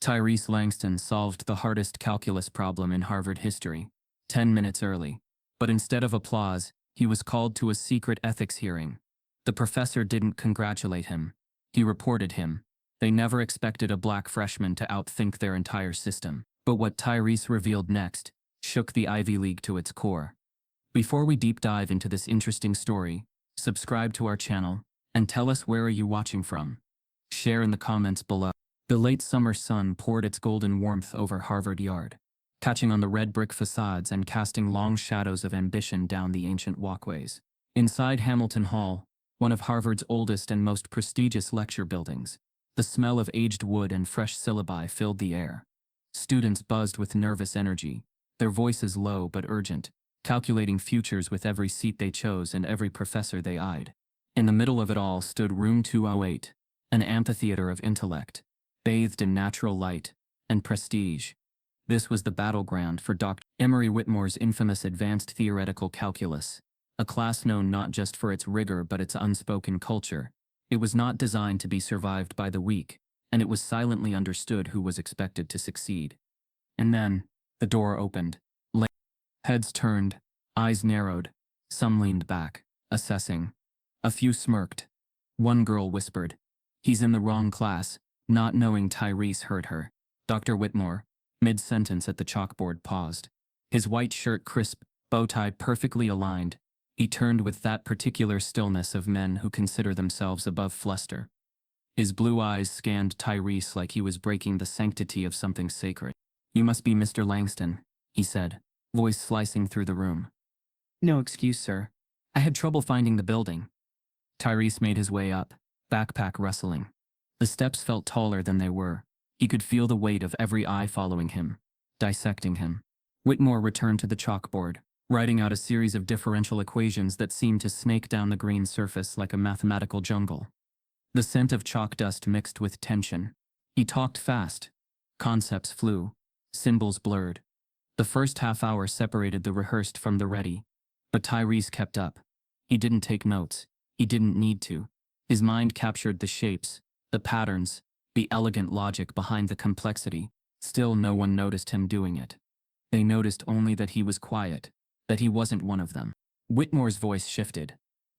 Tyrese Langston solved the hardest calculus problem in Harvard history, 10 minutes early. But instead of applause, he was called to a secret ethics hearing. The professor didn't congratulate him. He reported him. They never expected a black freshman to outthink their entire system. But what Tyrese revealed next shook the Ivy League to its core. Before we deep dive into this interesting story, subscribe to our channel and tell us where are you watching from. Share in the comments below. The late summer sun poured its golden warmth over Harvard Yard, catching on the red brick facades and casting long shadows of ambition down the ancient walkways. Inside Hamilton Hall, one of Harvard's oldest and most prestigious lecture buildings, the smell of aged wood and fresh syllabi filled the air. Students buzzed with nervous energy, their voices low but urgent, calculating futures with every seat they chose and every professor they eyed. In the middle of it all stood Room 208, an amphitheater of intellect, bathed in natural light and prestige. This was the battleground for Dr. Emory Whitmore's infamous Advanced Theoretical Calculus, a class known not just for its rigor but its unspoken culture. It was not designed to be survived by the weak, and it was silently understood who was expected to succeed. And then, the door opened. Heads turned, eyes narrowed. Some leaned back, assessing. A few smirked. One girl whispered, "He's in the wrong class," not knowing Tyrese heard her. Dr. Whitmore, mid-sentence at the chalkboard, paused. His white shirt crisp, bow tie perfectly aligned. He turned with that particular stillness of men who consider themselves above fluster. His blue eyes scanned Tyrese like he was breaking the sanctity of something sacred. "You must be Mr. Langston," he said, voice slicing through the room. "No excuse, sir. I had trouble finding the building." Tyrese made his way up, backpack rustling. The steps felt taller than they were. He could feel the weight of every eye following him, dissecting him. Whitmore returned to the chalkboard, writing out a series of differential equations that seemed to snake down the green surface like a mathematical jungle. The scent of chalk dust mixed with tension. He talked fast. Concepts flew. Symbols blurred. The first half hour separated the rehearsed from the ready. But Tyrese kept up. He didn't take notes. He didn't need to. His mind captured the shapes, the patterns, the elegant logic behind the complexity. Still no one noticed him doing it. They noticed only that he was quiet, that he wasn't one of them. Whitmore's voice shifted.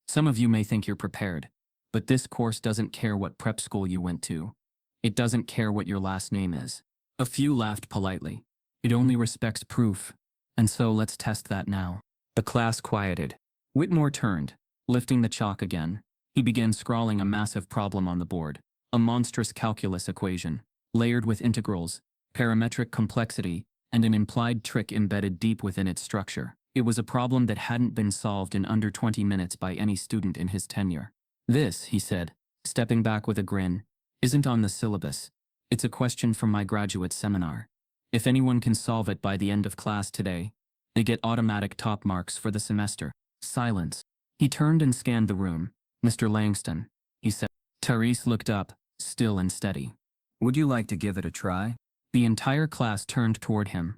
"Some of you may think you're prepared, but this course doesn't care what prep school you went to. It doesn't care what your last name is." A few laughed politely. "It only respects proof, and so let's test that now." The class quieted. Whitmore turned, lifting the chalk again. He began scrawling a massive problem on the board, a monstrous calculus equation, layered with integrals, parametric complexity, and an implied trick embedded deep within its structure. It was a problem that hadn't been solved in under 20 minutes by any student in his tenure. "This," he said, stepping back with a grin, "isn't on the syllabus. It's a question from my graduate seminar. If anyone can solve it by the end of class today, they get automatic top marks for the semester." Silence. He turned and scanned the room. "Mr. Langston," he said. Tyrese looked up, still and steady. "Would you like to give it a try?" The entire class turned toward him.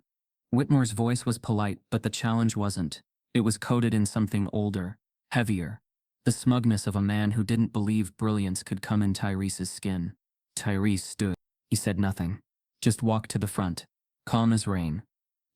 Whitmore's voice was polite, but the challenge wasn't. It was coded in something older, heavier. The smugness of a man who didn't believe brilliance could come in Tyrese's skin. Tyrese stood. He said nothing. Just walked to the front, calm as rain.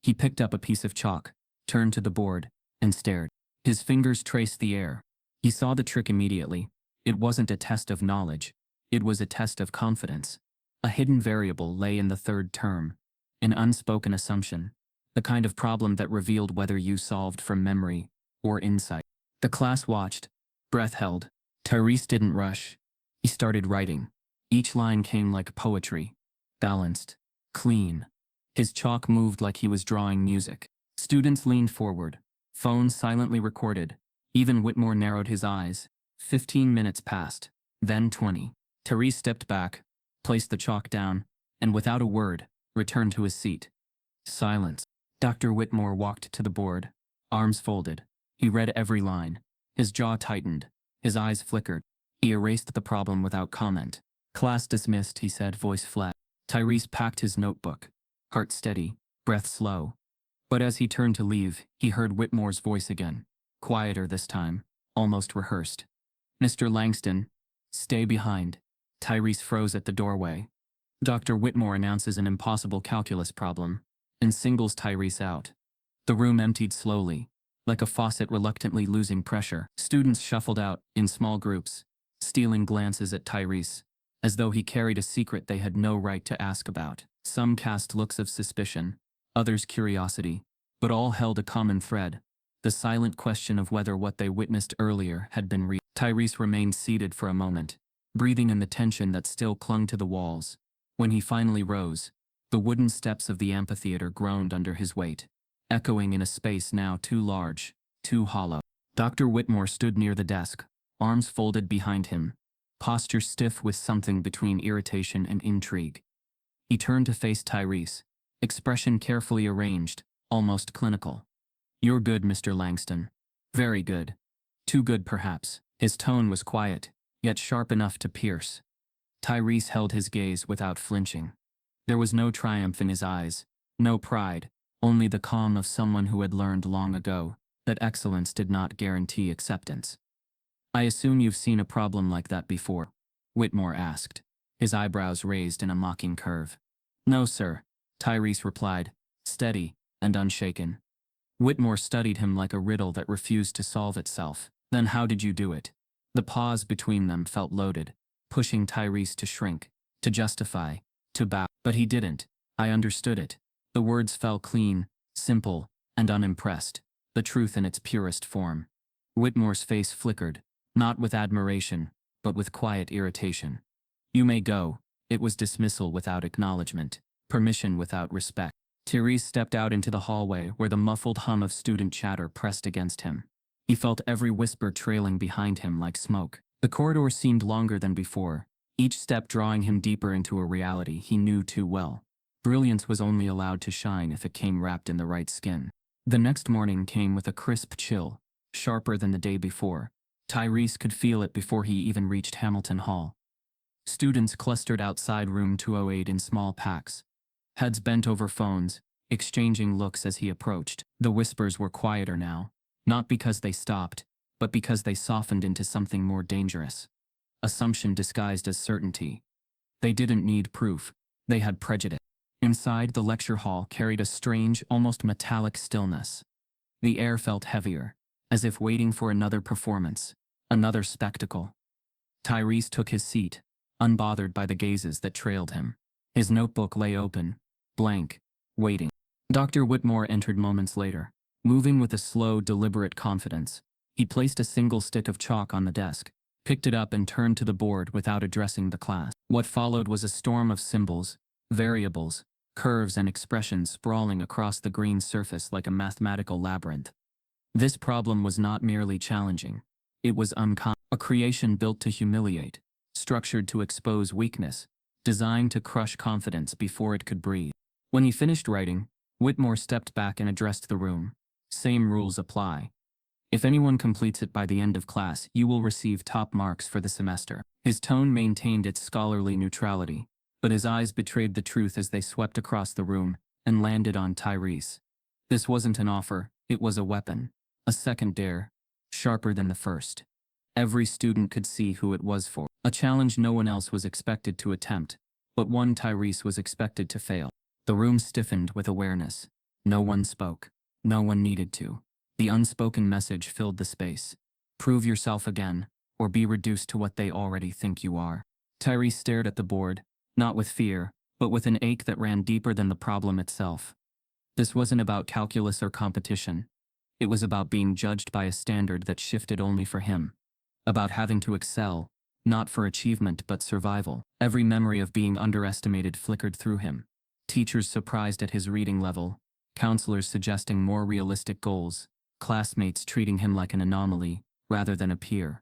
He picked up a piece of chalk, turned to the board, and stared. His fingers traced the air. He saw the trick immediately. It wasn't a test of knowledge. It was a test of confidence. A hidden variable lay in the third term, an unspoken assumption, the kind of problem that revealed whether you solved from memory or insight. The class watched, breath held. Tyrese didn't rush. He started writing. Each line came like poetry, balanced, clean. His chalk moved like he was drawing music. Students leaned forward. Phones silently recorded. Even Whitmore narrowed his eyes. 15 minutes passed, then 20. Tyrese stepped back, placed the chalk down, and without a word, returned to his seat. Silence. Dr. Whitmore walked to the board, arms folded. He read every line. His jaw tightened. His eyes flickered. He erased the problem without comment. "Class dismissed," he said, voice flat. Tyrese packed his notebook, heart steady, breath slow. But as he turned to leave, he heard Whitmore's voice again, quieter this time, almost rehearsed. "Mr. Langston, stay behind." Tyrese froze at the doorway. Dr. Whitmore announces an impossible calculus problem and singles Tyrese out. The room emptied slowly, like a faucet reluctantly losing pressure. Students shuffled out in small groups, stealing glances at Tyrese, as though he carried a secret they had no right to ask about. Some cast looks of suspicion, others curiosity, but all held a common thread: the silent question of whether what they witnessed earlier had been real. Tyrese remained seated for a moment, breathing in the tension that still clung to the walls. When he finally rose, the wooden steps of the amphitheater groaned under his weight, echoing in a space now too large, too hollow. Dr. Whitmore stood near the desk, arms folded behind him, posture stiff with something between irritation and intrigue. He turned to face Tyrese, expression carefully arranged, almost clinical. "You're good, Mr. Langston. Very good. Too good, perhaps." His tone was quiet, yet sharp enough to pierce. Tyrese held his gaze without flinching. There was no triumph in his eyes, no pride, only the calm of someone who had learned long ago that excellence did not guarantee acceptance. "I assume you've seen a problem like that before?" Whitmore asked, his eyebrows raised in a mocking curve. "No, sir," Tyrese replied, steady and unshaken. Whitmore studied him like a riddle that refused to solve itself. "Then how did you do it?" The pause between them felt loaded, pushing Tyrese to shrink, to justify, to bow. But he didn't. "I understood it." The words fell clean, simple, and unimpressed, the truth in its purest form. Whitmore's face flickered, not with admiration, but with quiet irritation. "You may go." It was dismissal without acknowledgement, permission without respect. Tyrese stepped out into the hallway where the muffled hum of student chatter pressed against him. He felt every whisper trailing behind him like smoke. The corridor seemed longer than before, each step drawing him deeper into a reality he knew too well. Brilliance was only allowed to shine if it came wrapped in the right skin. The next morning came with a crisp chill, sharper than the day before. Tyrese could feel it before he even reached Hamilton Hall. Students clustered outside room 208 in small packs, heads bent over phones, exchanging looks as he approached. The whispers were quieter now, not because they stopped, but because they softened into something more dangerous. Assumption disguised as certainty. They didn't need proof, they had prejudice. Inside, the lecture hall carried a strange, almost metallic stillness. The air felt heavier, as if waiting for another performance, another spectacle. Tyrese took his seat, unbothered by the gazes that trailed him. His notebook lay open, blank, waiting. Dr. Whitmore entered moments later, moving with a slow, deliberate confidence. He placed a single stick of chalk on the desk, picked it up and turned to the board without addressing the class. What followed was a storm of symbols, variables, curves and expressions sprawling across the green surface like a mathematical labyrinth. This problem was not merely challenging. It was uncommon. A creation built to humiliate, structured to expose weakness, designed to crush confidence before it could breathe. When he finished writing, Whitmore stepped back and addressed the room. "Same rules apply. If anyone completes it by the end of class, you will receive top marks for the semester." His tone maintained its scholarly neutrality, but his eyes betrayed the truth as they swept across the room and landed on Tyrese. This wasn't an offer, it was a weapon. A second dare, sharper than the first. Every student could see who it was for. A challenge no one else was expected to attempt, but one Tyrese was expected to fail. The room stiffened with awareness. No one spoke. No one needed to. The unspoken message filled the space. Prove yourself again, or be reduced to what they already think you are. Tyrese stared at the board, not with fear, but with an ache that ran deeper than the problem itself. This wasn't about calculus or competition. It was about being judged by a standard that shifted only for him. About having to excel, not for achievement but survival. Every memory of being underestimated flickered through him. Teachers surprised at his reading level, counselors suggesting more realistic goals, classmates treating him like an anomaly, rather than a peer.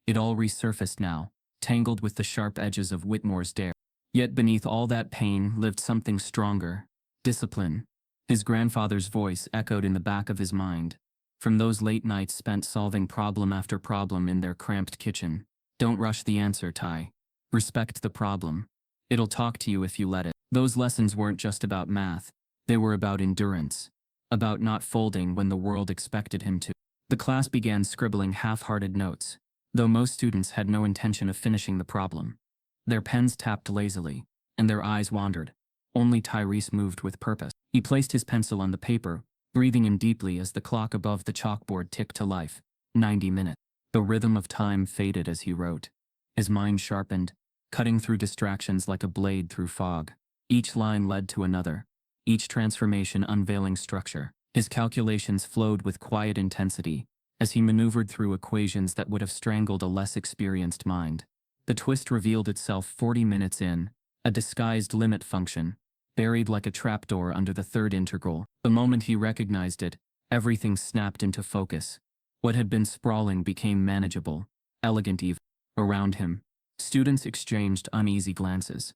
It all resurfaced now, tangled with the sharp edges of Whitmore's dare. Yet beneath all that pain lived something stronger: discipline. His grandfather's voice echoed in the back of his mind, from those late nights spent solving problem after problem in their cramped kitchen. "Don't rush the answer, Ty. Respect the problem. It'll talk to you if you let it." Those lessons weren't just about math, they were about endurance, about not folding when the world expected him to. The class began scribbling half-hearted notes, though most students had no intention of finishing the problem. Their pens tapped lazily, and their eyes wandered. Only Tyrese moved with purpose. He placed his pencil on the paper, breathing in deeply as the clock above the chalkboard ticked to life. 90 minutes. The rhythm of time faded as he wrote. His mind sharpened, cutting through distractions like a blade through fog. Each line led to another, each transformation unveiling structure. His calculations flowed with quiet intensity as he maneuvered through equations that would have strangled a less experienced mind. The twist revealed itself 40 minutes in, a disguised limit function, buried like a trapdoor under the third integral. The moment he recognized it, everything snapped into focus. What had been sprawling became manageable, elegant even. Around him, students exchanged uneasy glances.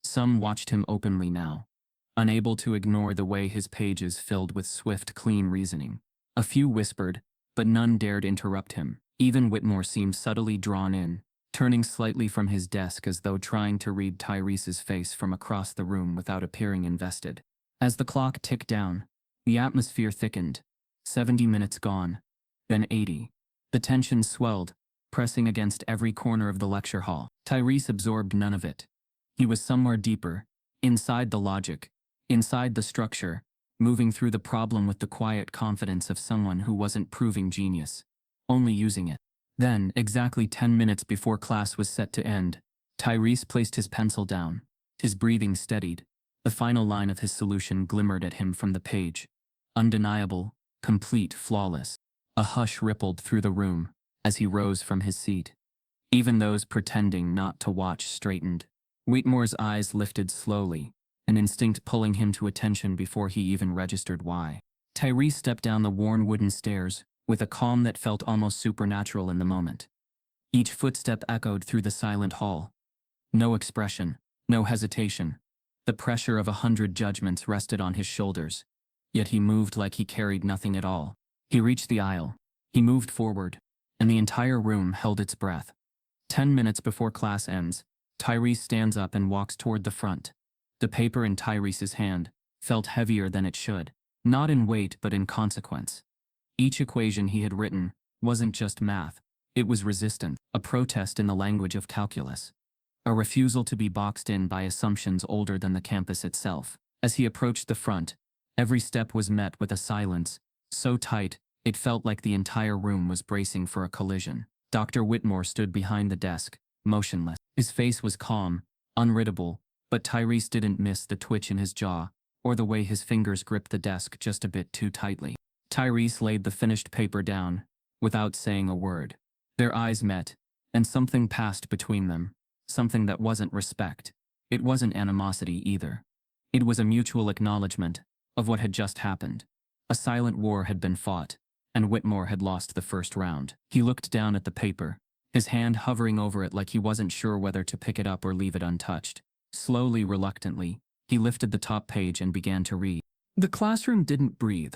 Some watched him openly now, unable to ignore the way his pages filled with swift, clean reasoning. A few whispered, but none dared interrupt him. Even Whitmore seemed subtly drawn in, turning slightly from his desk as though trying to read Tyrese's face from across the room without appearing invested. As the clock ticked down, the atmosphere thickened. 70 minutes gone, then 80. The tension swelled, pressing against every corner of the lecture hall. Tyrese absorbed none of it. He was somewhere deeper, inside the logic, inside the structure, moving through the problem with the quiet confidence of someone who wasn't proving genius, only using it. Then, exactly 10 minutes before class was set to end, Tyrese placed his pencil down. His breathing steadied. The final line of his solution glimmered at him from the page. Undeniable, complete, flawless. A hush rippled through the room as he rose from his seat. Even those pretending not to watch straightened. Whitmore's eyes lifted slowly, an instinct pulling him to attention before he even registered why. Tyrese stepped down the worn wooden stairs, with a calm that felt almost supernatural in the moment. Each footstep echoed through the silent hall. No expression, no hesitation. The pressure of 100 judgments rested on his shoulders, yet he moved like he carried nothing at all. He reached the aisle. He moved forward, and the entire room held its breath. 10 minutes before class ends, Tyrese stands up and walks toward the front. The paper in Tyrese's hand felt heavier than it should, not in weight but in consequence. Each equation he had written wasn't just math, it was resistance, a protest in the language of calculus, a refusal to be boxed in by assumptions older than the campus itself. As he approached the front, every step was met with a silence, so tight it felt like the entire room was bracing for a collision. Dr. Whitmore stood behind the desk, motionless. His face was calm, unreadable, but Tyrese didn't miss the twitch in his jaw, or the way his fingers gripped the desk just a bit too tightly. Tyrese laid the finished paper down, without saying a word. Their eyes met, and something passed between them, something that wasn't respect. It wasn't animosity either. It was a mutual acknowledgement of what had just happened. A silent war had been fought, and Whitmore had lost the first round. He looked down at the paper, his hand hovering over it like he wasn't sure whether to pick it up or leave it untouched. Slowly, reluctantly, he lifted the top page and began to read. The classroom didn't breathe.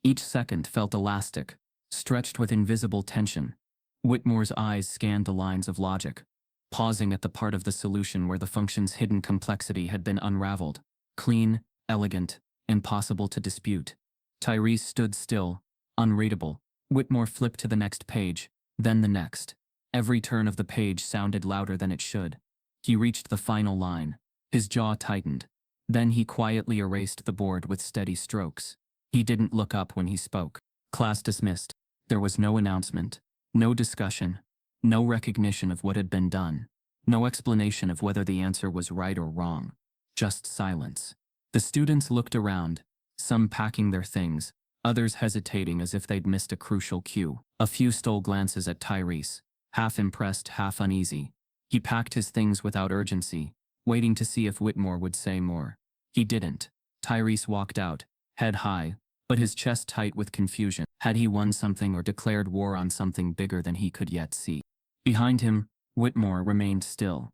Each second felt elastic, stretched with invisible tension. Whitmore's eyes scanned the lines of logic, pausing at the part of the solution where the function's hidden complexity had been unraveled. Clean, elegant, impossible to dispute. Tyrese stood still, unreadable. Whitmore flipped to the next page, then the next. Every turn of the page sounded louder than it should. He reached the final line. His jaw tightened. Then he quietly erased the board with steady strokes. He didn't look up when he spoke. Class dismissed. There was no announcement, no discussion, no recognition of what had been done, no explanation of whether the answer was right or wrong. Just silence. The students looked around, some packing their things, others hesitating as if they'd missed a crucial cue. A few stole glances at Tyrese, half impressed, half uneasy. He packed his things without urgency, waiting to see if Whitmore would say more. He didn't. Tyrese walked out, head high, but his chest tight with confusion. Had he won something or declared war on something bigger than he could yet see? Behind him, Whitmore remained still.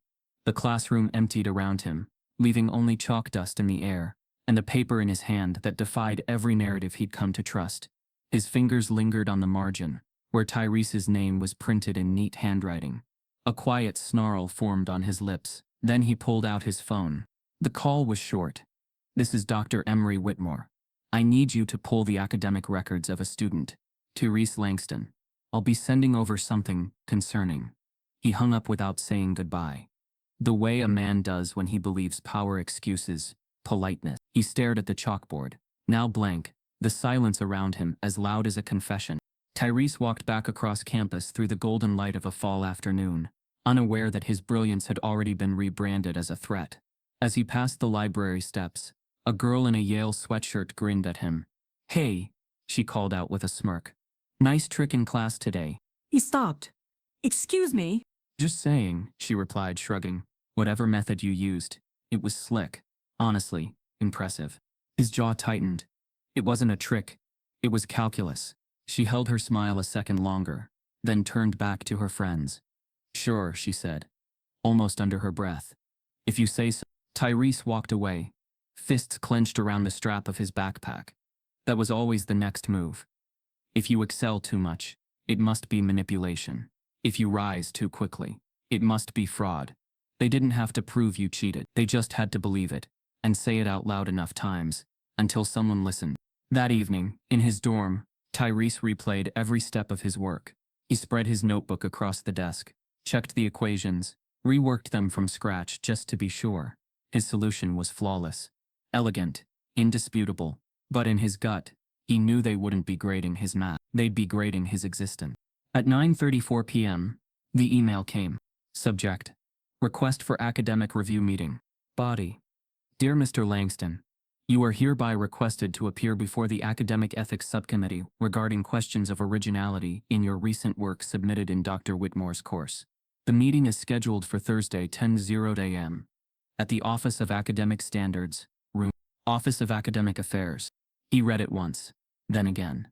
The classroom emptied around him, leaving only chalk dust in the air, and a paper in his hand that defied every narrative he'd come to trust. His fingers lingered on the margin, where Tyrese's name was printed in neat handwriting. A quiet snarl formed on his lips. Then he pulled out his phone. The call was short. "This is Dr. Emery Whitmore. I need you to pull the academic records of a student, Tyrese Langston. I'll be sending over something concerning." He hung up without saying goodbye. The way a man does when he believes power excuses politeness. He stared at the chalkboard, now blank, the silence around him as loud as a confession. Tyrese walked back across campus through the golden light of a fall afternoon, unaware that his brilliance had already been rebranded as a threat. As he passed the library steps, a girl in a Yale sweatshirt grinned at him. "Hey," she called out with a smirk. "Nice trick in class today." He stopped. "Excuse me?" "Just saying," she replied, shrugging. "Whatever method you used, it was slick. Honestly, impressive." His jaw tightened. It wasn't a trick. It was calculus. She held her smile a second longer, then turned back to her friends. "Sure," she said, almost under her breath. "If you say so." Tyrese walked away, fists clenched around the strap of his backpack. That was always the next move. If you excel too much, it must be manipulation. If you rise too quickly, it must be fraud. They didn't have to prove you cheated. They just had to believe it, and say it out loud enough times, until someone listened. That evening, in his dorm, Tyrese replayed every step of his work. He spread his notebook across the desk, checked the equations, reworked them from scratch just to be sure. His solution was flawless, elegant, indisputable, but in his gut, he knew they wouldn't be grading his math. They'd be grading his existence. At 9:34 p.m., the email came. Subject: Request for academic review meeting. Body: Dear Mr. Langston, you are hereby requested to appear before the Academic Ethics Subcommittee regarding questions of originality in your recent work submitted in Dr. Whitmore's course. The meeting is scheduled for Thursday, 10:00 a.m. at the Office of Academic Standards, Room, Office of Academic Affairs. He read it once, then again.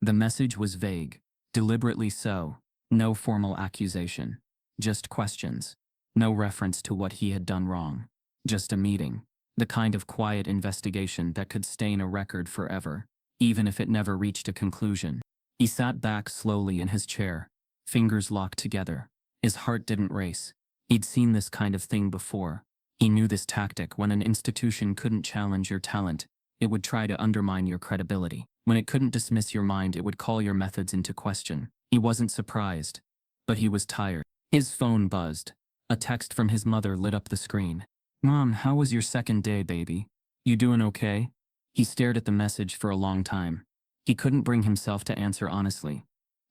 The message was vague, deliberately so, no formal accusation, just questions. No reference to what he had done wrong. Just a meeting. The kind of quiet investigation that could stain a record forever, even if it never reached a conclusion. He sat back slowly in his chair, fingers locked together. His heart didn't race. He'd seen this kind of thing before. He knew this tactic. When an institution couldn't challenge your talent, it would try to undermine your credibility. When it couldn't dismiss your mind, it would call your methods into question. He wasn't surprised, but he was tired. His phone buzzed. A text from his mother lit up the screen. "Mom, how was your second day, baby? You doing okay?" He stared at the message for a long time. He couldn't bring himself to answer honestly.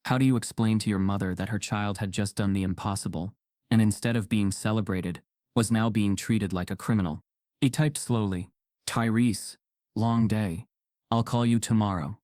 How do you explain to your mother that her child had just done the impossible, and instead of being celebrated, was now being treated like a criminal? He typed slowly. "Tyrese, long day. I'll call you tomorrow."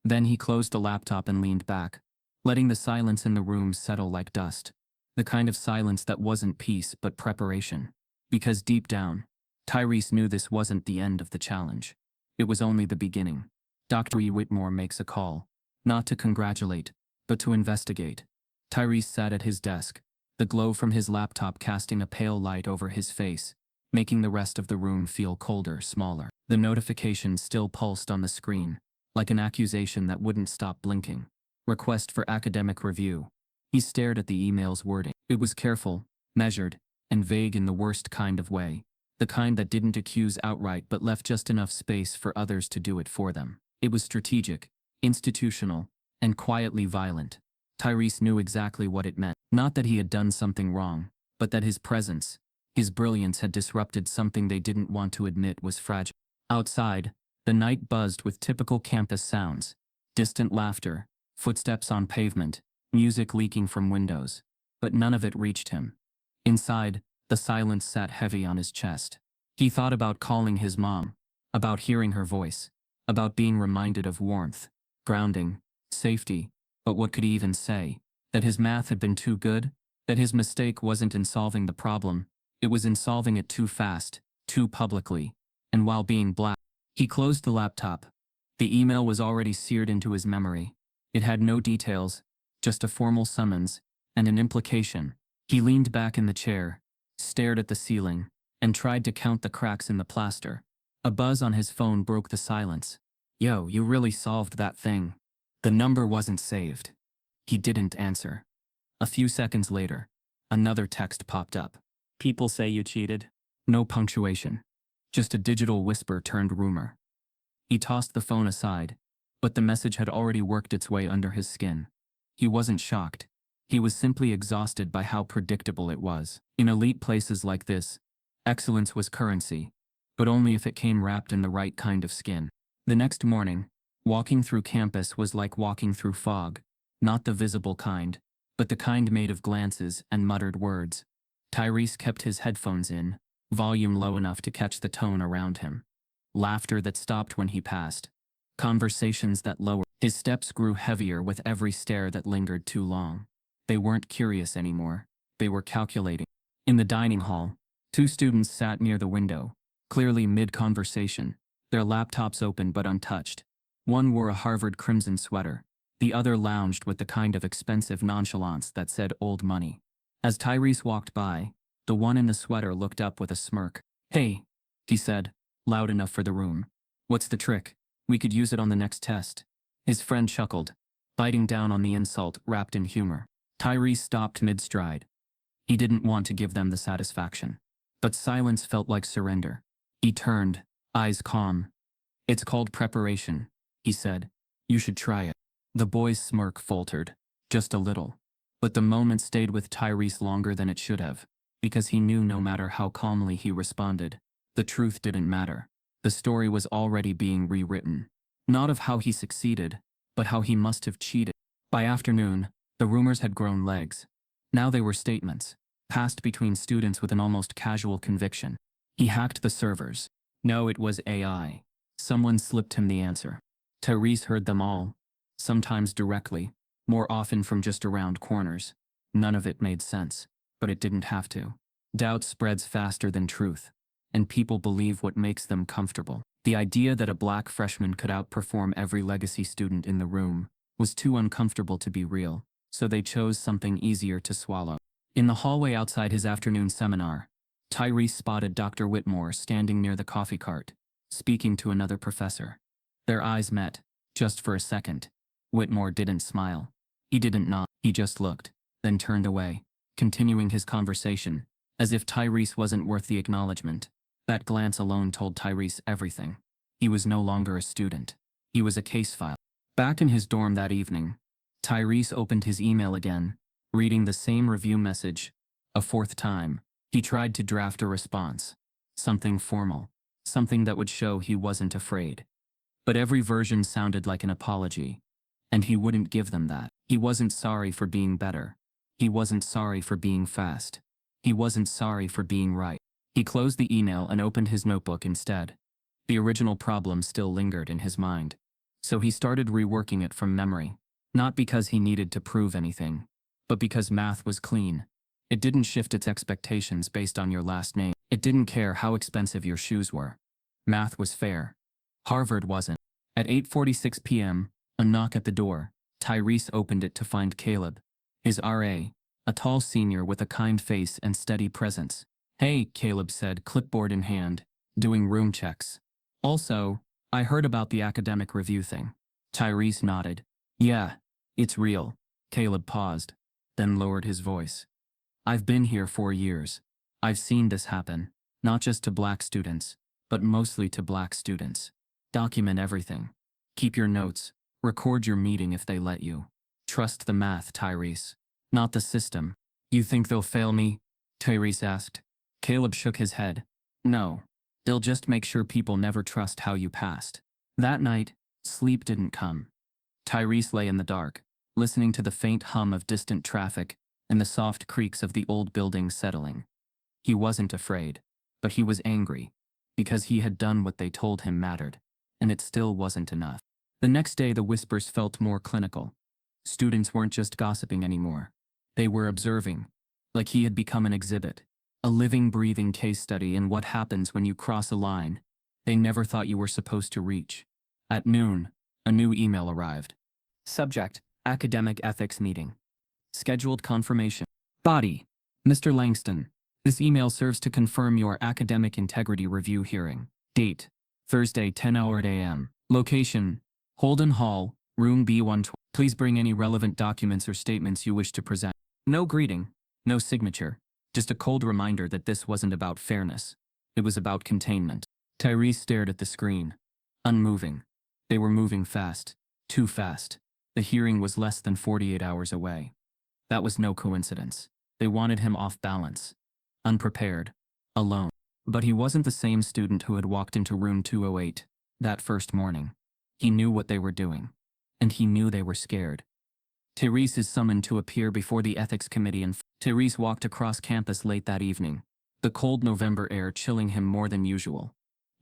Then he closed the laptop and leaned back, letting the silence in the room settle like dust. The kind of silence that wasn't peace but preparation. Because deep down, Tyrese knew this wasn't the end of the challenge. It was only the beginning. Dr. E. Whitmore makes a call, not to congratulate, but to investigate. Tyrese sat at his desk, the glow from his laptop casting a pale light over his face, making the rest of the room feel colder, smaller. The notification still pulsed on the screen, like an accusation that wouldn't stop blinking. Request for academic review. He stared at the email's wording. It was careful, measured, and vague in the worst kind of way. The kind that didn't accuse outright but left just enough space for others to do it for them. It was strategic, institutional, and quietly violent. Tyrese knew exactly what it meant. Not that he had done something wrong, but that his presence, his brilliance had disrupted something they didn't want to admit was fragile. Outside, the night buzzed with typical campus sounds. Distant laughter, footsteps on pavement, music leaking from windows. But none of it reached him. Inside, the silence sat heavy on his chest. He thought about calling his mom, about hearing her voice, about being reminded of warmth, grounding, safety, but what could he even say? That his math had been too good? That his mistake wasn't in solving the problem, it was in solving it too fast, too publicly, and while being black. He closed the laptop. The email was already seared into his memory. It had no details, just a formal summons, and an implication. He leaned back in the chair, stared at the ceiling, and tried to count the cracks in the plaster. A buzz on his phone broke the silence. "Yo, you really solved that thing." The number wasn't saved. He didn't answer. A few seconds later, another text popped up. "People say you cheated." No punctuation. Just a digital whisper turned rumor. He tossed the phone aside, but the message had already worked its way under his skin. He wasn't shocked. He was simply exhausted by how predictable it was. In elite places like this, excellence was currency, but only if it came wrapped in the right kind of skin. The next morning, walking through campus was like walking through fog, not the visible kind, but the kind made of glances and muttered words. Tyrese kept his headphones in, volume low enough to catch the tone around him. Laughter that stopped when he passed. Conversations that lowered. His steps grew heavier with every stare that lingered too long. They weren't curious anymore. They were calculating. In the dining hall, two students sat near the window, clearly mid-conversation, their laptops open but untouched. One wore a Harvard crimson sweater. The other lounged with the kind of expensive nonchalance that said old money. As Tyrese walked by, the one in the sweater looked up with a smirk. "Hey," he said, loud enough for the room. "What's the trick? We could use it on the next test." His friend chuckled, biting down on the insult wrapped in humor. Tyrese stopped mid-stride. He didn't want to give them the satisfaction. But silence felt like surrender. He turned, eyes calm. "It's called preparation," he said. "You should try it." The boy's smirk faltered, just a little. But the moment stayed with Tyrese longer than it should have, because he knew no matter how calmly he responded, the truth didn't matter. The story was already being rewritten. Not of how he succeeded, but how he must have cheated. By afternoon, the rumors had grown legs. Now they were statements, passed between students with an almost casual conviction. He hacked the servers. No, it was AI. Someone slipped him the answer. Tyrese heard them all, sometimes directly, more often from just around corners. None of it made sense, but it didn't have to. Doubt spreads faster than truth, and people believe what makes them comfortable. The idea that a black freshman could outperform every legacy student in the room was too uncomfortable to be real, so they chose something easier to swallow. In the hallway outside his afternoon seminar, Tyrese spotted Dr. Whitmore standing near the coffee cart, speaking to another professor. Their eyes met, just for a second. Whitmore didn't smile. He didn't nod. He just looked, then turned away, continuing his conversation, as if Tyrese wasn't worth the acknowledgement. That glance alone told Tyrese everything. He was no longer a student. He was a case file. Back in his dorm that evening, Tyrese opened his email again, reading the same review message. A fourth time, he tried to draft a response. Something formal. Something that would show he wasn't afraid. But every version sounded like an apology. And he wouldn't give them that. He wasn't sorry for being better. He wasn't sorry for being fast. He wasn't sorry for being right. He closed the email and opened his notebook instead. The original problem still lingered in his mind. So he started reworking it from memory. Not because he needed to prove anything, but because math was clean. It didn't shift its expectations based on your last name. It didn't care how expensive your shoes were. Math was fair. Harvard wasn't. At 8:46 p.m., a knock at the door. Tyrese opened it to find Caleb, his RA, a tall senior with a kind face and steady presence. "Hey," Caleb said, clipboard in hand, doing room checks. "Also, I heard about the academic review thing." Tyrese nodded. "Yeah, it's real." Caleb paused, then lowered his voice. "I've been here 4 years. I've seen this happen, not just to black students, but mostly to black students. Document everything. Keep your notes. Record your meeting if they let you. Trust the math, Tyrese, not the system." "You think they'll fail me?" Tyrese asked. Caleb shook his head. "No. They'll just make sure people never trust how you passed." That night, sleep didn't come. Tyrese lay in the dark, listening to the faint hum of distant traffic and the soft creaks of the old buildings settling. He wasn't afraid, but he was angry, because he had done what they told him mattered, and it still wasn't enough. The next day the whispers felt more clinical. Students weren't just gossiping anymore. They were observing, like he had become an exhibit, a living, breathing case study in what happens when you cross a line they never thought you were supposed to reach. At noon, a new email arrived. Subject: Academic Ethics Meeting. Scheduled confirmation. Body: Mr. Langston, this email serves to confirm your academic integrity review hearing. Date: Thursday, 10:00 a.m. Location: Holden Hall, room B120. Please bring any relevant documents or statements you wish to present. No greeting, no signature, just a cold reminder that this wasn't about fairness. It was about containment. Tyrese stared at the screen, unmoving. They were moving fast, too fast. The hearing was less than 48 hours away. That was no coincidence. They wanted him off balance, unprepared, alone. But he wasn't the same student who had walked into room 208 that first morning. He knew what they were doing, and he knew they were scared. Therese is summoned to appear before the ethics committee, and Therese walked across campus late that evening, the cold November air chilling him more than usual.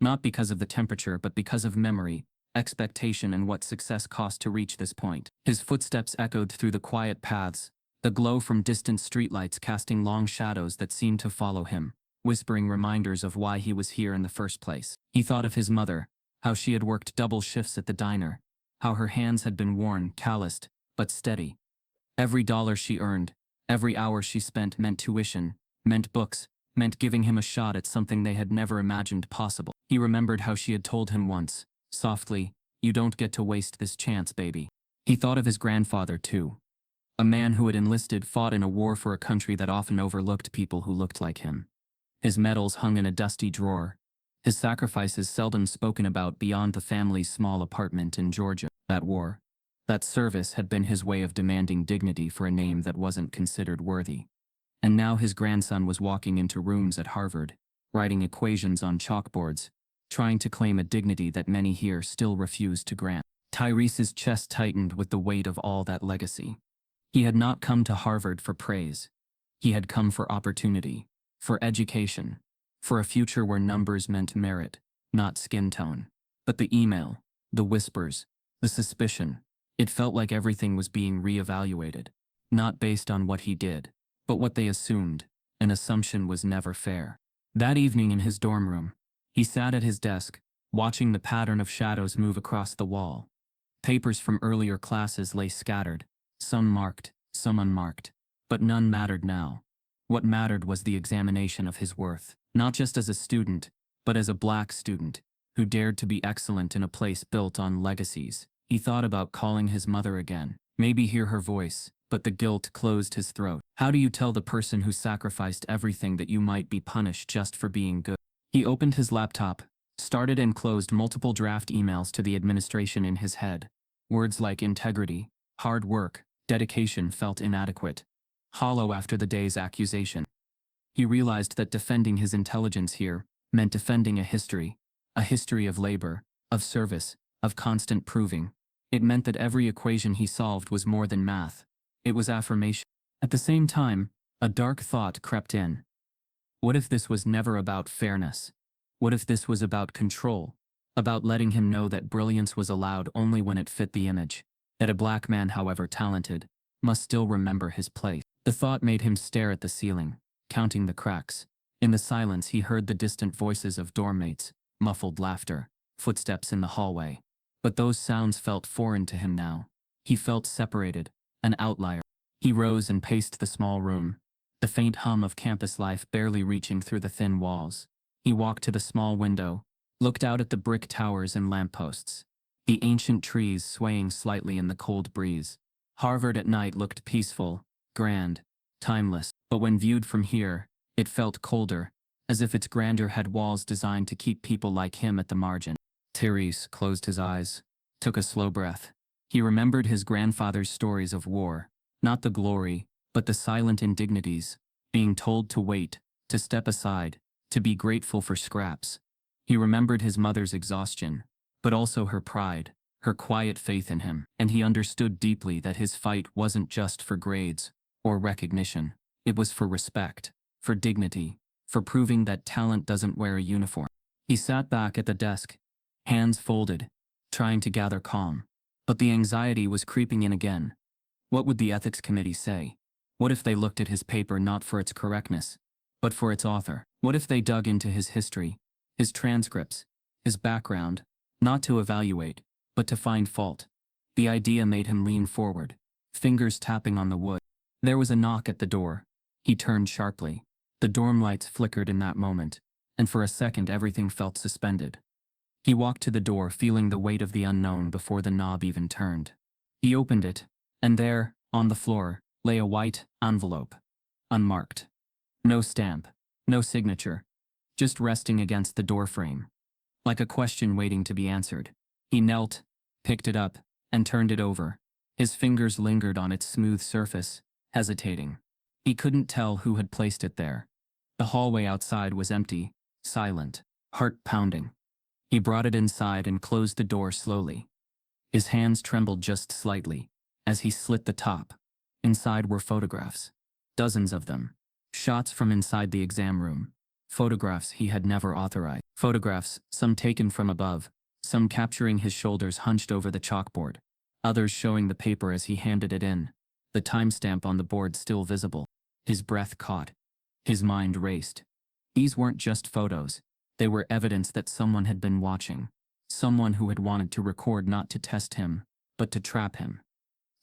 Not because of the temperature, but because of memory, expectation, and what success cost to reach this point. His footsteps echoed through the quiet paths, the glow from distant streetlights casting long shadows that seemed to follow him, whispering reminders of why he was here in the first place. He thought of his mother, how she had worked double shifts at the diner, how her hands had been worn, calloused, but steady. Every dollar she earned, every hour she spent meant tuition, meant books, meant giving him a shot at something they had never imagined possible. He remembered how she had told him once, softly, "You don't get to waste this chance, baby." He thought of his grandfather, too. A man who had enlisted, fought in a war for a country that often overlooked people who looked like him. His medals hung in a dusty drawer, his sacrifices seldom spoken about beyond the family's small apartment in Georgia. That war, that service had been his way of demanding dignity for a name that wasn't considered worthy. And now his grandson was walking into rooms at Harvard, writing equations on chalkboards, trying to claim a dignity that many here still refused to grant. Tyrese's chest tightened with the weight of all that legacy. He had not come to Harvard for praise. He had come for opportunity, for education, for a future where numbers meant merit, not skin tone. But the email, the whispers, the suspicion, it felt like everything was being reevaluated, not based on what he did, but what they assumed. An assumption was never fair. That evening in his dorm room, he sat at his desk, watching the pattern of shadows move across the wall. Papers from earlier classes lay scattered, some marked, some unmarked, but none mattered now. What mattered was the examination of his worth, not just as a student, but as a black student, who dared to be excellent in a place built on legacies. He thought about calling his mother again, maybe hear her voice, but the guilt closed his throat. How do you tell the person who sacrificed everything that you might be punished just for being good? He opened his laptop, started and closed multiple draft emails to the administration in his head. Words like integrity, hard work, dedication felt inadequate, hollow after the day's accusation. He realized that defending his intelligence here meant defending a history of labor, of service, of constant proving. It meant that every equation he solved was more than math. It was affirmation. At the same time, a dark thought crept in. What if this was never about fairness? What if this was about control? About letting him know that brilliance was allowed only when it fit the image? That a black man, however talented, must still remember his place. The thought made him stare at the ceiling, counting the cracks. In the silence he heard the distant voices of dorm mates, muffled laughter, footsteps in the hallway. But those sounds felt foreign to him now. He felt separated, an outlier. He rose and paced the small room, the faint hum of campus life barely reaching through the thin walls. He walked to the small window, looked out at the brick towers and lampposts, the ancient trees swaying slightly in the cold breeze. Harvard at night looked peaceful, grand, timeless, but when viewed from here, it felt colder, as if its grandeur had walls designed to keep people like him at the margin. Therese closed his eyes, took a slow breath. He remembered his grandfather's stories of war, not the glory, but the silent indignities, being told to wait, to step aside, to be grateful for scraps. He remembered his mother's exhaustion, but also her pride, her quiet faith in him, and he understood deeply that his fight wasn't just for grades or recognition. It was for respect, for dignity, for proving that talent doesn't wear a uniform. He sat back at the desk, hands folded, trying to gather calm. But the anxiety was creeping in again. What would the ethics committee say? What if they looked at his paper not for its correctness, but for its author? What if they dug into his history, his transcripts, his background, not to evaluate, but to find fault? The idea made him lean forward, fingers tapping on the wood. There was a knock at the door. He turned sharply. The dorm lights flickered in that moment, and for a second everything felt suspended. He walked to the door, feeling the weight of the unknown before the knob even turned. He opened it, and there, on the floor, lay a white envelope, unmarked. No stamp, no signature, just resting against the doorframe, like a question waiting to be answered. He knelt, picked it up, and turned it over. His fingers lingered on its smooth surface, hesitating. He couldn't tell who had placed it there. The hallway outside was empty, silent, heart pounding. He brought it inside and closed the door slowly. His hands trembled just slightly as he slit the top. Inside were photographs, dozens of them. Shots from inside the exam room. Photographs he had never authorized. Photographs, some taken from above, some capturing his shoulders hunched over the chalkboard, others showing the paper as he handed it in, the timestamp on the board still visible. His breath caught. His mind raced. These weren't just photos. They were evidence that someone had been watching. Someone who had wanted to record not to test him, but to trap him.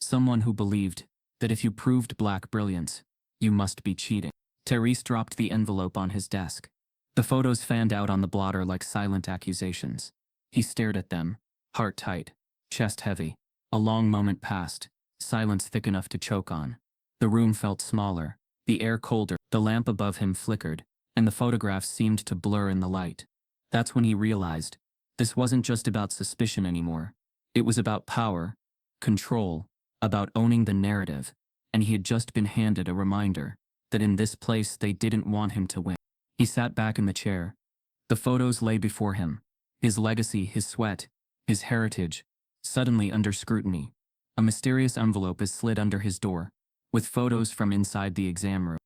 Someone who believed that if you proved black brilliance, you must be cheating. Therese dropped the envelope on his desk. The photos fanned out on the blotter like silent accusations. He stared at them, heart tight, chest heavy. A long moment passed, silence thick enough to choke on. The room felt smaller, the air colder, the lamp above him flickered, and the photographs seemed to blur in the light. That's when he realized this wasn't just about suspicion anymore. It was about power, control, about owning the narrative, and he had just been handed a reminder that in this place they didn't want him to win. He sat back in the chair. The photos lay before him, his legacy, his sweat, his heritage, suddenly under scrutiny. A mysterious envelope is slid under his door, with photos from inside the exam room.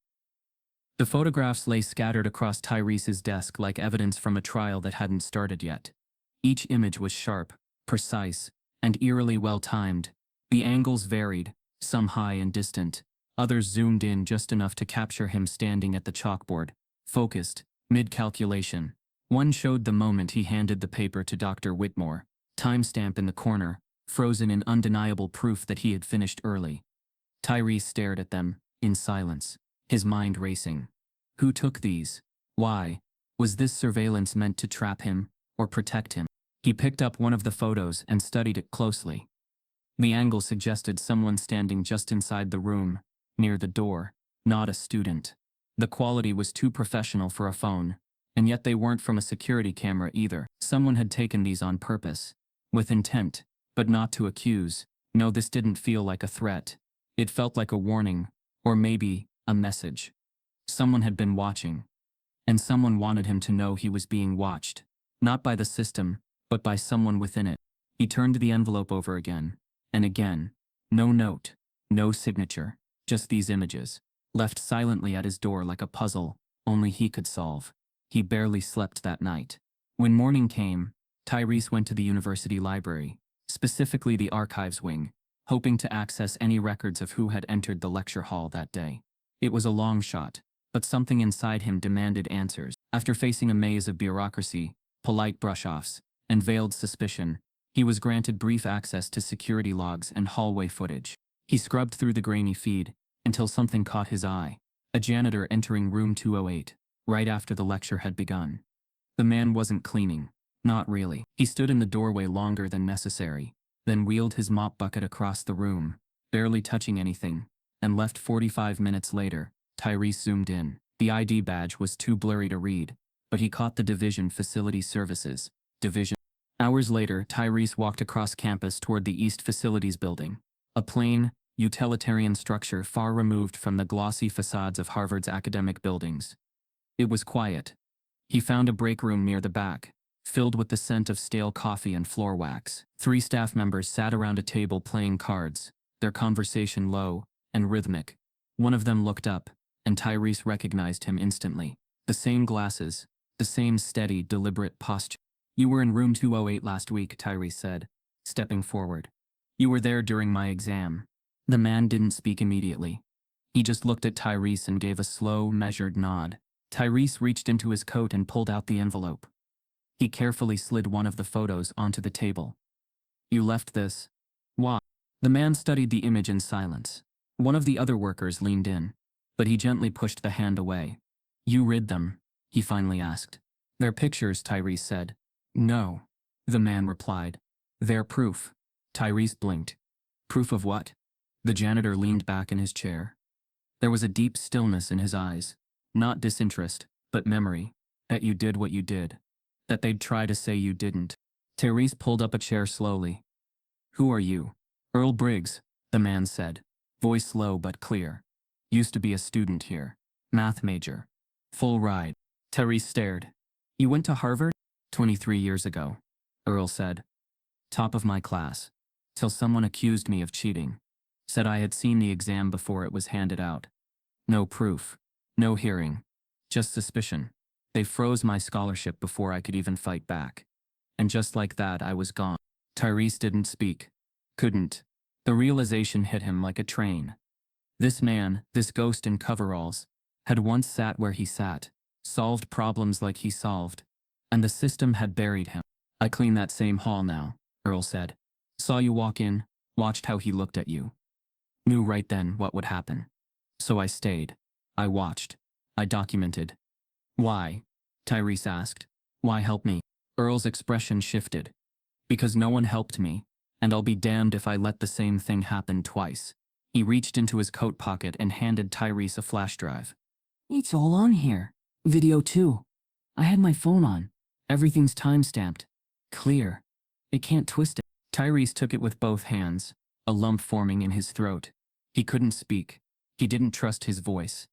The photographs lay scattered across Tyrese's desk like evidence from a trial that hadn't started yet. Each image was sharp, precise, and eerily well-timed. The angles varied, some high and distant, others zoomed in just enough to capture him standing at the chalkboard, focused, mid-calculation. One showed the moment he handed the paper to Dr. Whitmore, timestamp in the corner, frozen in undeniable proof that he had finished early. Tyrese stared at them, in silence, his mind racing. Who took these? Why? Was this surveillance meant to trap him, or protect him? He picked up one of the photos and studied it closely. The angle suggested someone standing just inside the room, near the door, not a student. The quality was too professional for a phone, and yet they weren't from a security camera either. Someone had taken these on purpose, with intent, but not to accuse. No, this didn't feel like a threat. It felt like a warning, or maybe a message. Someone had been watching, and someone wanted him to know he was being watched, not by the system, but by someone within it. He turned the envelope over again, and again. No note, no signature, just these images, left silently at his door like a puzzle only he could solve. He barely slept that night. When morning came, Tyrese went to the university library, specifically the archives wing, hoping to access any records of who had entered the lecture hall that day. It was a long shot, but something inside him demanded answers. After facing a maze of bureaucracy, polite brush-offs, and veiled suspicion, he was granted brief access to security logs and hallway footage. He scrubbed through the grainy feed until something caught his eye. A janitor entering room 208, right after the lecture had begun. The man wasn't cleaning. Not really. He stood in the doorway longer than necessary, then wheeled his mop bucket across the room, barely touching anything, and left 45 minutes later. Tyrese zoomed in. The ID badge was too blurry to read, but he caught the Division Facility Services. Division. Hours later, Tyrese walked across campus toward the East Facilities Building, a plain, utilitarian structure far removed from the glossy facades of Harvard's academic buildings. It was quiet. He found a break room near the back, filled with the scent of stale coffee and floor wax. 3 staff members sat around a table playing cards, their conversation low and rhythmic. One of them looked up, and Tyrese recognized him instantly. The same glasses, the same steady, deliberate posture. "You were in room 208 last week," Tyrese said, stepping forward. "You were there during my exam." The man didn't speak immediately. He just looked at Tyrese and gave a slow, measured nod. Tyrese reached into his coat and pulled out the envelope. He carefully slid one of the photos onto the table. "You left this? Why?" The man studied the image in silence. One of the other workers leaned in, but he gently pushed the hand away. "You read them?" he finally asked. "They're pictures," Tyrese said. "No," the man replied. "They're proof." Tyrese blinked. "Proof of what?" The janitor leaned back in his chair. There was a deep stillness in his eyes. Not disinterest, but memory. That you did what you did. That they'd try to say you didn't. Tyrese pulled up a chair slowly. "Who are you?" "Earl Briggs," the man said, voice low but clear. Used to be a student here. Math major. Full ride. Tyrese stared. You went to Harvard? 23 years ago. Earl said. Top of my class. Till someone accused me of cheating. Said I had seen the exam before it was handed out. No proof. No hearing. Just suspicion. They froze my scholarship before I could even fight back. And just like that, I was gone. Tyrese didn't speak. Couldn't. The realization hit him like a train. This man, this ghost in coveralls, had once sat where he sat, solved problems like he solved, and the system had buried him. I clean that same hall now, Earl said. Saw you walk in, watched how he looked at you. Knew right then what would happen. So I stayed. I watched. I documented. Why? Tyrese asked. Why help me? Earl's expression shifted. Because no one helped me, and I'll be damned if I let the same thing happen twice. He reached into his coat pocket and handed Tyrese a flash drive. It's all on here. Video too. I had my phone on. Everything's time-stamped. Clear. It can't twist it. Tyrese took it with both hands, a lump forming in his throat. He couldn't speak. He didn't trust his voice.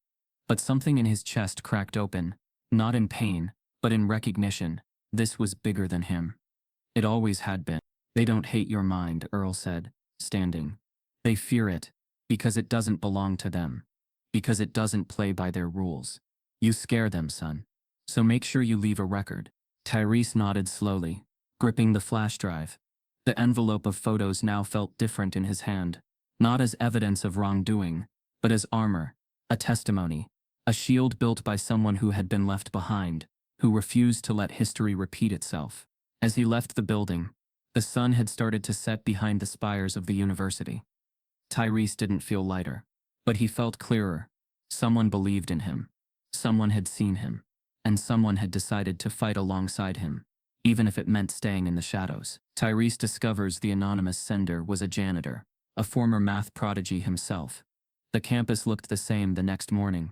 But something in his chest cracked open, not in pain, but in recognition. This was bigger than him. It always had been. They don't hate your mind, Earl said, standing. They fear it, because it doesn't belong to them. Because it doesn't play by their rules. You scare them, son. So make sure you leave a record. Tyrese nodded slowly, gripping the flash drive. The envelope of photos now felt different in his hand, not as evidence of wrongdoing, but as armor, a testimony, a shield built by someone who had been left behind, who refused to let history repeat itself. As he left the building, the sun had started to set behind the spires of the university. Tyrese didn't feel lighter, but he felt clearer. Someone believed in him. Someone had seen him. And someone had decided to fight alongside him, even if it meant staying in the shadows. Tyrese discovers the anonymous sender was a janitor, a former math prodigy himself. The campus looked the same the next morning,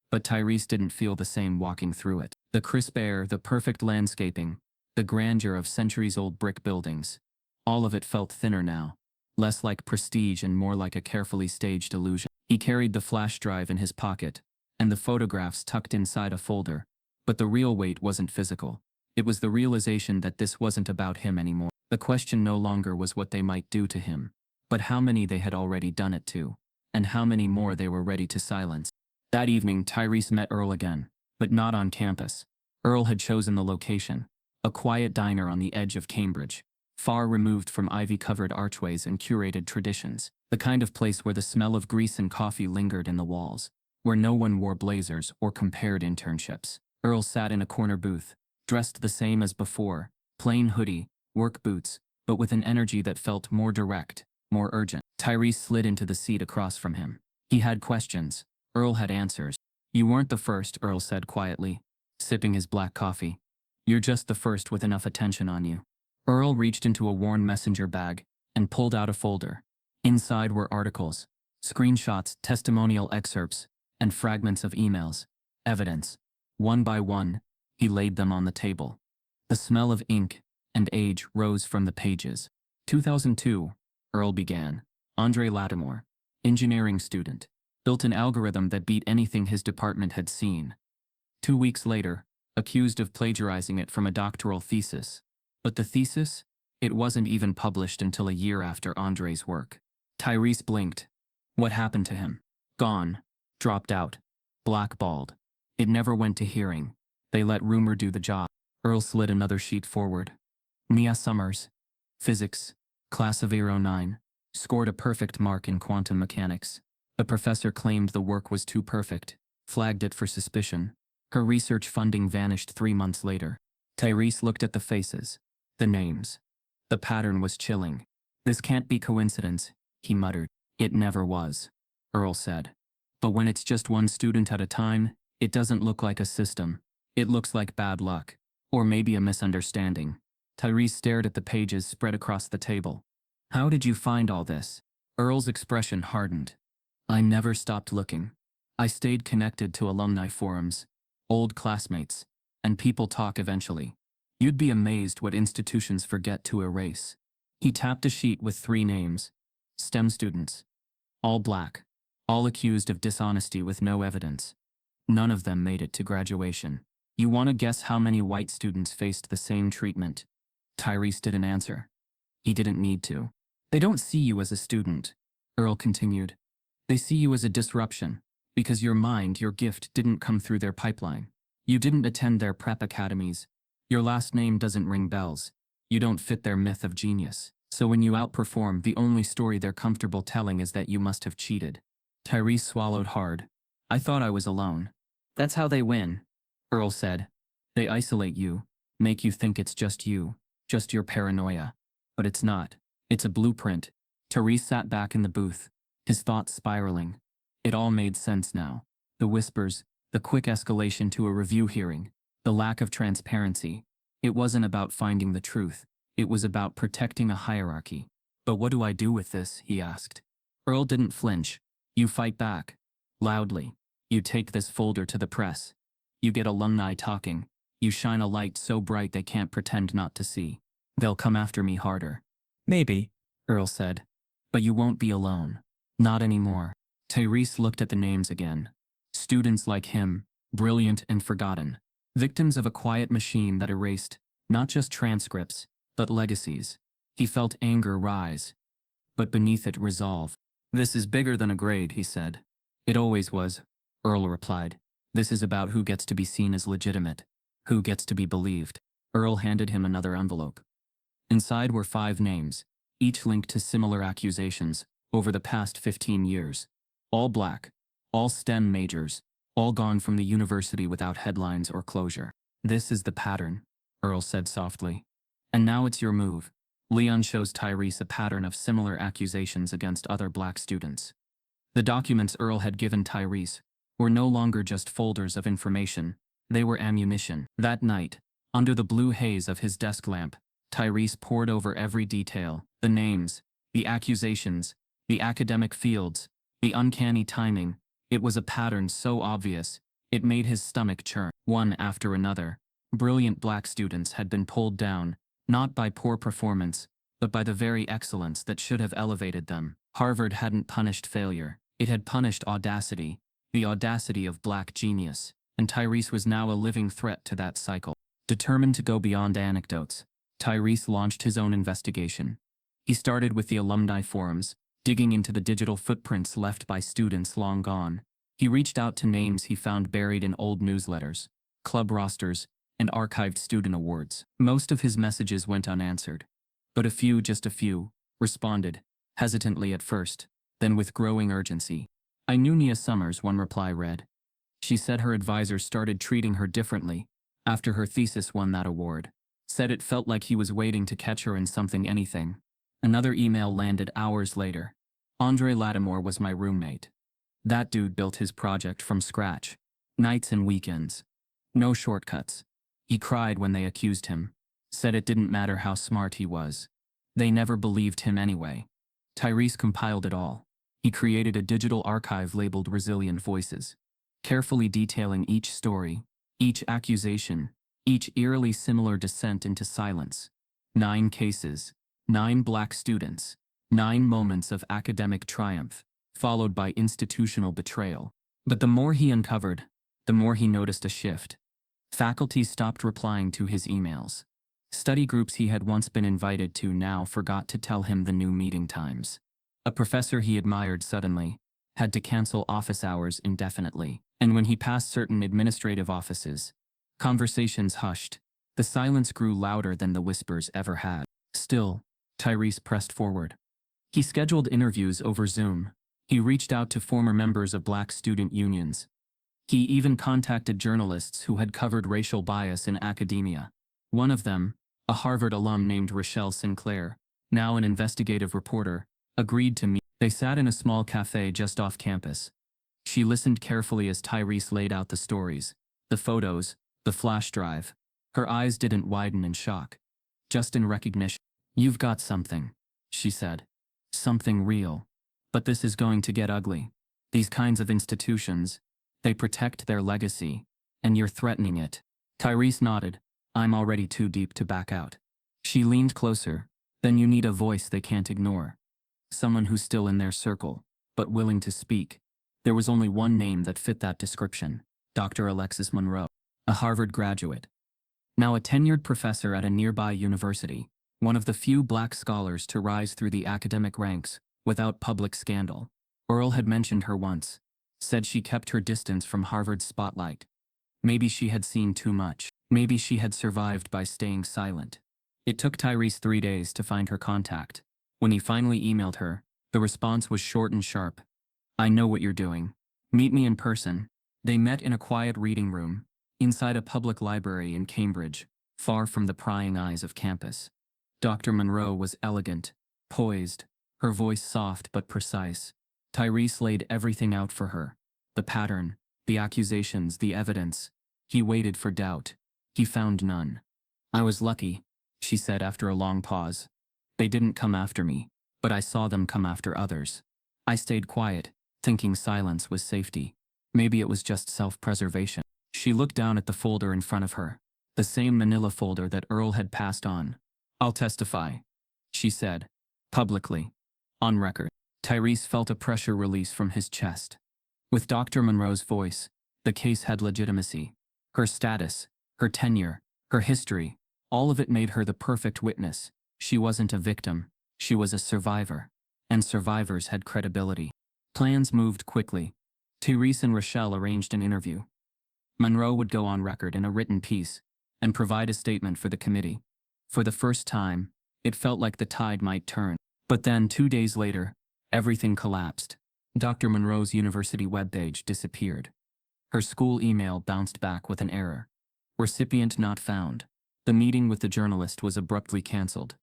but Tyrese didn't feel the same walking through it. The crisp air, the perfect landscaping, the grandeur of centuries-old brick buildings, all of it felt thinner now, less like prestige and more like a carefully staged illusion. He carried the flash drive in his pocket, and the photographs tucked inside a folder, but the real weight wasn't physical. It was the realization that this wasn't about him anymore. The question no longer was what they might do to him, but how many they had already done it to, and how many more they were ready to silence. That evening, Tyrese met Earl again, but not on campus. Earl had chosen the location, a quiet diner on the edge of Cambridge, far removed from ivy-covered archways and curated traditions, the kind of place where the smell of grease and coffee lingered in the walls, where no one wore blazers or compared internships. Earl sat in a corner booth, dressed the same as before, plain hoodie, work boots, but with an energy that felt more direct, more urgent. Tyrese slid into the seat across from him. He had questions. Earl had answers. You weren't the first, Earl said quietly, sipping his black coffee. You're just the first with enough attention on you. Earl reached into a worn messenger bag and pulled out a folder. Inside were articles, screenshots, testimonial excerpts, and fragments of emails. Evidence. One by one, he laid them on the table. The smell of ink and age rose from the pages. 2002, Earl began. Andre Lattimore, engineering student, built an algorithm that beat anything his department had seen. 2 weeks later, accused of plagiarizing it from a doctoral thesis. But the thesis? It wasn't even published until a year after Andre's work. Tyrese blinked. What happened to him? Gone. Dropped out. Blackballed. It never went to hearing. They let rumor do the job. Earl slid another sheet forward. Mia Summers. Physics. Class of Aero 9. Scored a perfect mark in quantum mechanics. The professor claimed the work was too perfect, flagged it for suspicion. Her research funding vanished 3 months later. Tyrese looked at the faces, the names. The pattern was chilling. This can't be coincidence, he muttered. It never was, Earl said. But when it's just one student at a time, it doesn't look like a system. It looks like bad luck. Or maybe a misunderstanding. Tyrese stared at the pages spread across the table. How did you find all this? Earl's expression hardened. I never stopped looking. I stayed connected to alumni forums, old classmates, and people talk eventually. You'd be amazed what institutions forget to erase. He tapped a sheet with 3 names. STEM students. All black. all accused of dishonesty with no evidence. None of them made it to graduation. You want to guess how many white students faced the same treatment? Tyrese didn't answer. He didn't need to. They don't see you as a student, Earl continued. They see you as a disruption, because your mind, your gift, didn't come through their pipeline. You didn't attend their prep academies. Your last name doesn't ring bells. You don't fit their myth of genius. So when you outperform, the only story they're comfortable telling is that you must have cheated. Tyrese swallowed hard. I thought I was alone. That's how they win, Earl said. They isolate you, make you think it's just you, just your paranoia. But it's not. It's a blueprint. Tyrese sat back in the booth, his thoughts spiraling. It all made sense now. The whispers, the quick escalation to a review hearing, the lack of transparency. It wasn't about finding the truth. It was about protecting a hierarchy. But what do I do with this? He asked. Earl didn't flinch. You fight back. Loudly. You take this folder to the press. You get alumni talking. You shine a light so bright they can't pretend not to see. They'll come after me harder. Maybe, Earl said. But you won't be alone. Not anymore. Tyrese looked at the names again. Students like him, brilliant and forgotten. Victims of a quiet machine that erased, not just transcripts, but legacies. He felt anger rise, but beneath it resolve. This is bigger than a grade, he said. It always was, Earl replied. This is about who gets to be seen as legitimate, who gets to be believed. Earl handed him another envelope. Inside were 5 names, each linked to similar accusations over the past 15 years. All black, all STEM majors, all gone from the university without headlines or closure. This is the pattern, Earl said softly. And now it's your move. Leon shows Tyrese a pattern of similar accusations against other black students. The documents Earl had given Tyrese were no longer just folders of information, they were ammunition. That night, under the blue haze of his desk lamp, Tyrese pored over every detail, the names, the accusations, the academic fields, the uncanny timing. It was a pattern so obvious, it made his stomach churn. One after another, brilliant black students had been pulled down, not by poor performance, but by the very excellence that should have elevated them. Harvard hadn't punished failure, it had punished audacity, the audacity of black genius, and Tyrese was now a living threat to that cycle. Determined to go beyond anecdotes, Tyrese launched his own investigation. He started with the alumni forums, digging into the digital footprints left by students long gone. He reached out to names he found buried in old newsletters, club rosters, and archived student awards. Most of his messages went unanswered, but a few, just a few, responded, hesitantly at first, then with growing urgency. I knew Nia Summers, one reply read. She said her advisor started treating her differently after her thesis won that award. Said it felt like he was waiting to catch her in something, anything. Another email landed hours later. Andre Lattimore was my roommate. That dude built his project from scratch. Nights and weekends. No shortcuts. He cried when they accused him. Said it didn't matter how smart he was. They never believed him anyway. Tyrese compiled it all. He created a digital archive labeled Resilient Voices, carefully detailing each story, each accusation, each eerily similar descent into silence. 9 cases, 9 black students, 9 moments of academic triumph, followed by institutional betrayal. But the more he uncovered, the more he noticed a shift. Faculty stopped replying to his emails. Study groups he had once been invited to now forgot to tell him the new meeting times. A professor he admired suddenly had to cancel office hours indefinitely, and when he passed certain administrative offices, conversations hushed. The silence grew louder than the whispers ever had. Still, Tyrese pressed forward. He scheduled interviews over Zoom. He reached out to former members of black student unions. He even contacted journalists who had covered racial bias in academia. One of them, a Harvard alum named Rochelle Sinclair, now an investigative reporter, agreed to meet. They sat in a small cafe just off campus. She listened carefully as Tyrese laid out the stories, the photos, the flash drive. Her eyes didn't widen in shock, just in recognition. You've got something, she said. Something real. But this is going to get ugly. These kinds of institutions, they protect their legacy, and you're threatening it. Tyrese nodded. I'm already too deep to back out. She leaned closer. Then you need a voice they can't ignore. Someone who's still in their circle, but willing to speak. There was only one name that fit that description: Dr. Alexis Monroe, a Harvard graduate. Now a tenured professor at a nearby university, one of the few black scholars to rise through the academic ranks without public scandal. Earl had mentioned her once, said she kept her distance from Harvard's spotlight. Maybe she had seen too much. Maybe she had survived by staying silent. It took Tyrese 3 days to find her contact. When he finally emailed her, the response was short and sharp. "I know what you're doing. Meet me in person." They met in a quiet reading room, inside a public library in Cambridge, far from the prying eyes of campus. Dr. Monroe was elegant, poised, her voice soft but precise. Tyrese laid everything out for her: the pattern, the accusations, the evidence. He waited for doubt. He found none. "I was lucky," she said after a long pause. "They didn't come after me, but I saw them come after others. I stayed quiet, thinking silence was safety. Maybe it was just self-preservation." She looked down at the folder in front of her, the same manila folder that Earl had passed on. "I'll testify," she said, publicly, on record. Tyrese felt a pressure release from his chest. With Dr. Monroe's voice, the case had legitimacy. Her status, her tenure, her history, all of it made her the perfect witness. She wasn't a victim, she was a survivor. And survivors had credibility. Plans moved quickly. Tyrese and Rochelle arranged an interview. Monroe would go on record in a written piece and provide a statement for the committee. For the first time, it felt like the tide might turn. But then, 2 days later, everything collapsed. Dr. Monroe's university webpage disappeared. Her school email bounced back with an error. "Recipient not found." The meeting with the journalist was abruptly cancelled.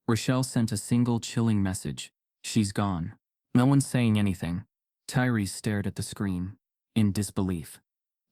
Rochelle sent a single chilling message: "She's gone." No one saying anything. Tyrese stared at the screen, in disbelief.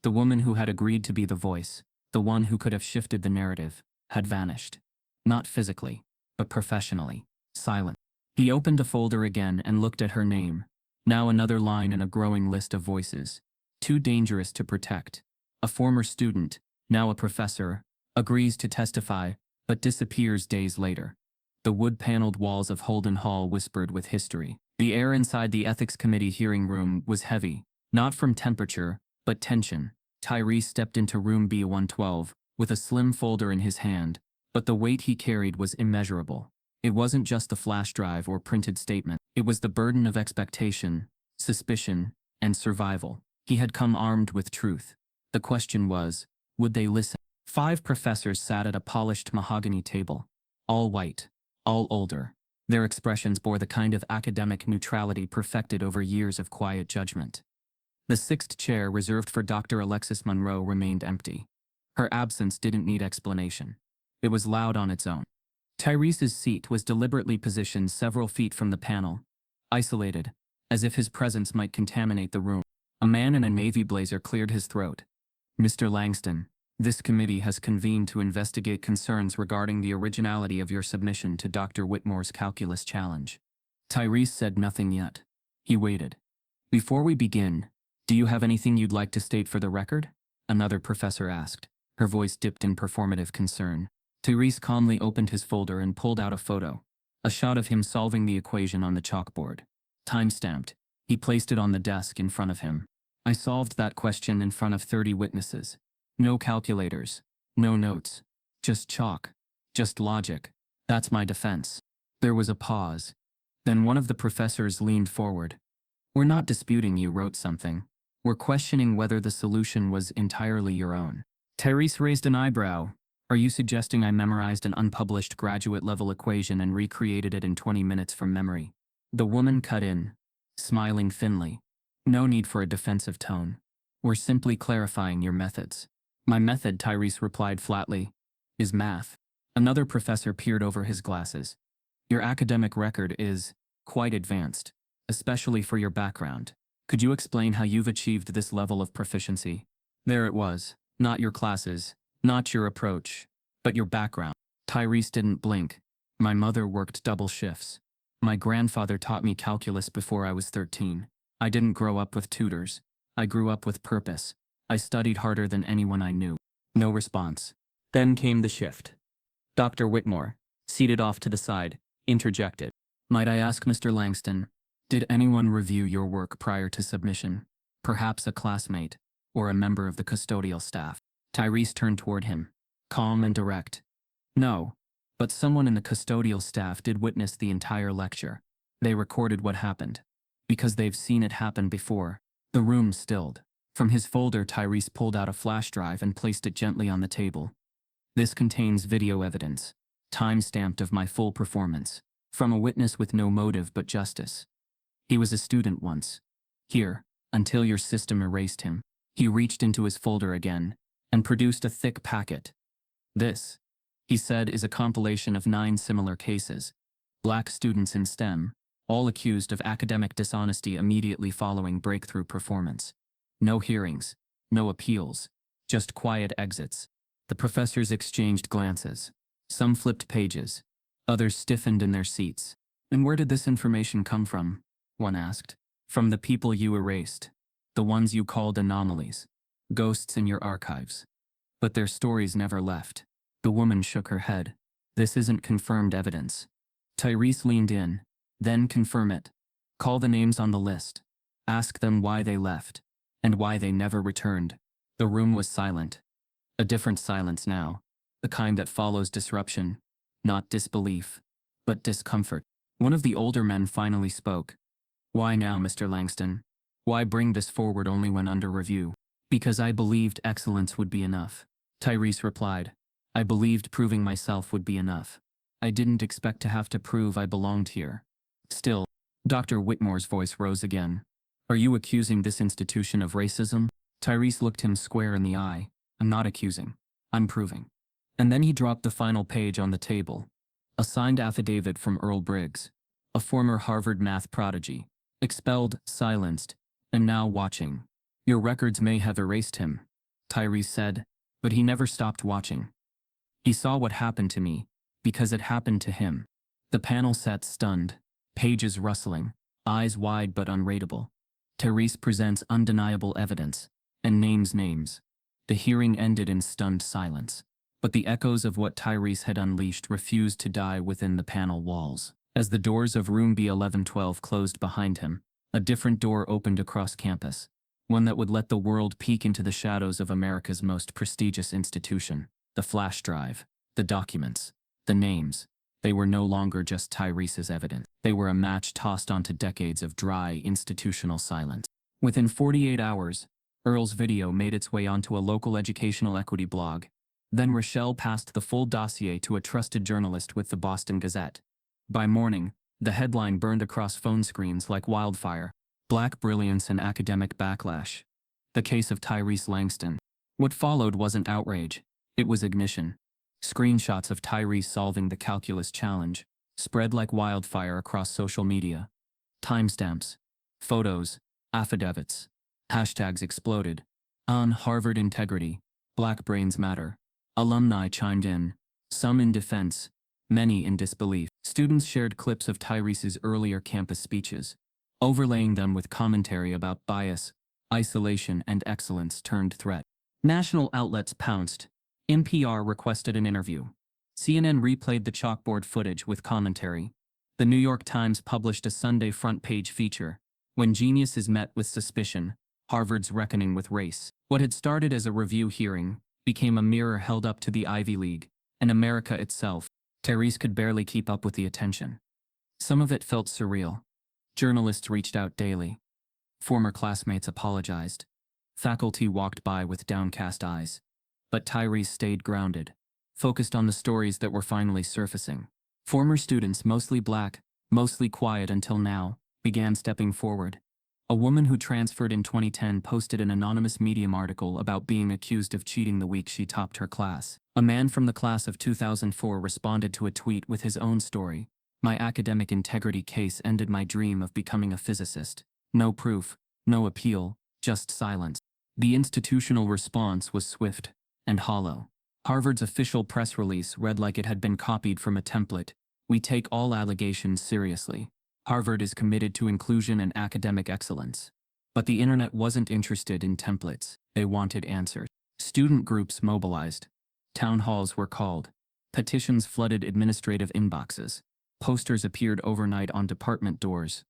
The woman who had agreed to be the voice, the one who could have shifted the narrative, had vanished. Not physically, but professionally, silent. He opened a folder again and looked at her name. Now another line in a growing list of voices. Too dangerous to protect. A former student, now a professor, agrees to testify, but disappears days later. The wood-paneled walls of Holden Hall whispered with history. The air inside the ethics committee hearing room was heavy, not from temperature, but tension. Tyrese stepped into room B112, with a slim folder in his hand, but the weight he carried was immeasurable. It wasn't just the flash drive or printed statement. It was the burden of expectation, suspicion, and survival. He had come armed with truth. The question was, would they listen? 5 professors sat at a polished mahogany table. All white, all older. Their expressions bore the kind of academic neutrality perfected over years of quiet judgment. The 6th chair, reserved for Dr. Alexis Monroe, remained empty. Her absence didn't need explanation. It was loud on its own. Tyrese's seat was deliberately positioned several feet from the panel, isolated, as if his presence might contaminate the room. A man in a navy blazer cleared his throat. "Mr. Langston, this committee has convened to investigate concerns regarding the originality of your submission to Dr. Whitmore's calculus challenge." Tyrese said nothing yet. He waited. "Before we begin, do you have anything you'd like to state for the record?" another professor asked. Her voice dipped in performative concern. Tyrese calmly opened his folder and pulled out a photo. A shot of him solving the equation on the chalkboard. Time-stamped. He placed it on the desk in front of him. "I solved that question in front of 30 witnesses. No calculators. No notes. Just chalk. Just logic. That's my defense." There was a pause. Then one of the professors leaned forward. "We're not disputing you wrote something. We're questioning whether the solution was entirely your own." Tyrese raised an eyebrow. "Are you suggesting I memorized an unpublished graduate-level equation and recreated it in 20 minutes from memory?" The woman cut in, smiling thinly. "No need for a defensive tone. We're simply clarifying your methods." "My method," Tyrese replied flatly, "is math." Another professor peered over his glasses. "Your academic record is quite advanced, especially for your background. Could you explain how you've achieved this level of proficiency?" There it was. Not your classes, not your approach, but your background. Tyrese didn't blink. "My mother worked double shifts. My grandfather taught me calculus before I was 13. I didn't grow up with tutors. I grew up with purpose. I studied harder than anyone I knew." No response. Then came the shift. Dr. Whitmore, seated off to the side, interjected. "Might I ask, Mr. Langston, Did anyone review your work prior to submission? Perhaps a classmate or a member of the custodial staff? Tyrese turned toward him, calm and direct. No, but someone in the custodial staff did witness the entire lecture. They recorded what happened. Because they've seen it happen before. The room stilled. From his folder, Tyrese pulled out a flash drive and placed it gently on the table. This contains video evidence, time-stamped of my full performance, from a witness with no motive but justice. He was a student once. Here, until your system erased him. He reached into his folder again and produced a thick packet. This, he said, is a compilation of 9 similar cases. Black students in STEM, all accused of academic dishonesty immediately following breakthrough performance. No hearings, no appeals, just quiet exits. The professors exchanged glances. Some flipped pages. Others stiffened in their seats. And where did this information come from? One asked. From the people you erased. The ones you called anomalies. Ghosts in your archives. But their stories never left. The woman shook her head. This isn't confirmed evidence. Tyrese leaned in. Then confirm it. Call the names on the list. Ask them why they left. And why they never returned. The room was silent. A different silence now. The kind that follows disruption. Not disbelief, but discomfort. One of the older men finally spoke. Why now, Mr. Langston? Why bring this forward only when under review? Because I believed excellence would be enough. Tyrese replied. I believed proving myself would be enough. I didn't expect to have to prove I belonged here. Still, Dr. Whitmore's voice rose again. Are you accusing this institution of racism? Tyrese looked him square in the eye. I'm not accusing. I'm proving. And then he dropped the final page on the table. A signed affidavit from Earl Briggs, a former Harvard math prodigy, expelled, silenced, and now watching. Your records may have erased him, Tyrese said, but he never stopped watching. He saw what happened to me, because it happened to him. The panel sat stunned, pages rustling, eyes wide but unreadable. Tyrese presents undeniable evidence, and names names. The hearing ended in stunned silence, but the echoes of what Tyrese had unleashed refused to die within the panel walls. As the doors of room B1112 closed behind him, a different door opened across campus, one that would let the world peek into the shadows of America's most prestigious institution. The flash drive, the documents, the names. They were no longer just Tyrese's evidence. They were a match tossed onto decades of dry, institutional silence. Within 48 hours, Earl's video made its way onto a local educational equity blog. Then Rochelle passed the full dossier to a trusted journalist with the Boston Gazette. By morning, the headline burned across phone screens like wildfire. Black brilliance and academic backlash. The case of Tyrese Langston. What followed wasn't outrage. It was ignition. Screenshots of Tyrese solving the calculus challenge spread like wildfire across social media. Timestamps, photos, affidavits. Hashtags exploded. On Harvard integrity, Black brains matter. Alumni chimed in, some in defense, many in disbelief. Students shared clips of Tyrese's earlier campus speeches, overlaying them with commentary about bias, isolation, and excellence turned threat. National outlets pounced. NPR requested an interview. CNN replayed the chalkboard footage with commentary. The New York Times published a Sunday front-page feature, When Genius is Met with Suspicion, Harvard's Reckoning with Race. What had started as a review hearing became a mirror held up to the Ivy League and America itself. Tyrese could barely keep up with the attention. Some of it felt surreal. Journalists reached out daily. Former classmates apologized. Faculty walked by with downcast eyes. But Tyrese stayed grounded, focused on the stories that were finally surfacing. Former students, mostly black, mostly quiet until now, began stepping forward. A woman who transferred in 2010 posted an anonymous Medium article about being accused of cheating the week she topped her class. A man from the class of 2004 responded to a tweet with his own story. My academic integrity case ended my dream of becoming a physicist. No proof, no appeal, just silence. The institutional response was swift and hollow. Harvard's official press release read like it had been copied from a template. We take all allegations seriously. Harvard is committed to inclusion and academic excellence. But the internet wasn't interested in templates. They wanted answers. Student groups mobilized. Town halls were called. Petitions flooded administrative inboxes. Posters appeared overnight on department doors.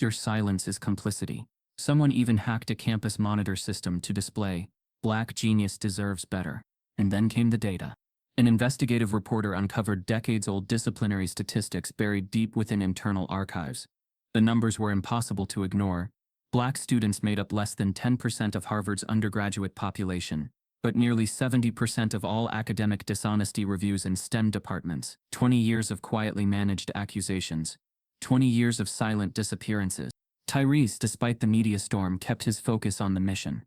Your silence is complicity. Someone even hacked a campus monitor system to display, "Black genius deserves better." And then came the data. An investigative reporter uncovered decades-old disciplinary statistics buried deep within internal archives. The numbers were impossible to ignore. Black students made up less than 10% of Harvard's undergraduate population, but nearly 70% of all academic dishonesty reviews in STEM departments. 20 years of quietly managed accusations. 20 years of silent disappearances. Tyrese, despite the media storm, kept his focus on the mission.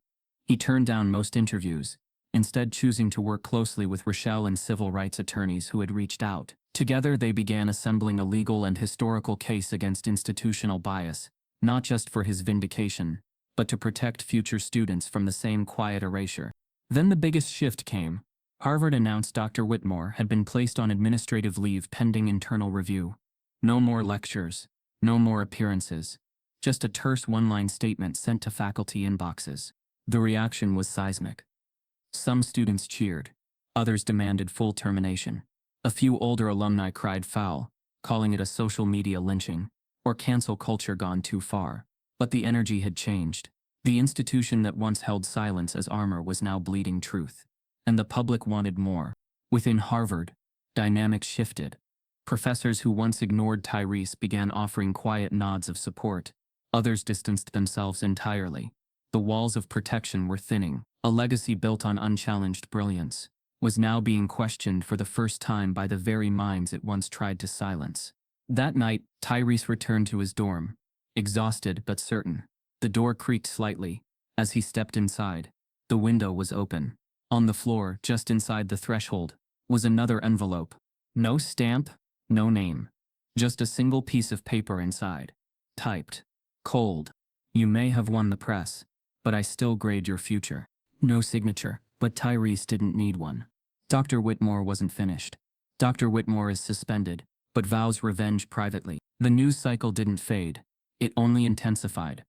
He turned down most interviews, instead choosing to work closely with Rochelle and civil rights attorneys who had reached out. Together they began assembling a legal and historical case against institutional bias, not just for his vindication, but to protect future students from the same quiet erasure. Then the biggest shift came. Harvard announced Dr. Whitmore had been placed on administrative leave pending internal review. No more lectures, no more appearances, just a terse one-line statement sent to faculty inboxes. The reaction was seismic. Some students cheered, others demanded full termination. A few older alumni cried foul, calling it a social media lynching, or cancel culture gone too far. But the energy had changed. The institution that once held silence as armor was now bleeding truth. And the public wanted more. Within Harvard, dynamics shifted. Professors who once ignored Tyrese began offering quiet nods of support. Others distanced themselves entirely. The walls of protection were thinning. A legacy built on unchallenged brilliance was now being questioned for the first time by the very minds it once tried to silence. That night, Tyrese returned to his dorm, exhausted but certain. The door creaked slightly. As he stepped inside, the window was open. On the floor, just inside the threshold, was another envelope. No stamp, no name. Just a single piece of paper inside. Typed. Cold. "You may have won the press, but I still grade your future." No signature, but Tyrese didn't need one. Dr. Whitmore wasn't finished. Dr. Whitmore is suspended, but vows revenge privately. The news cycle didn't fade. It only intensified.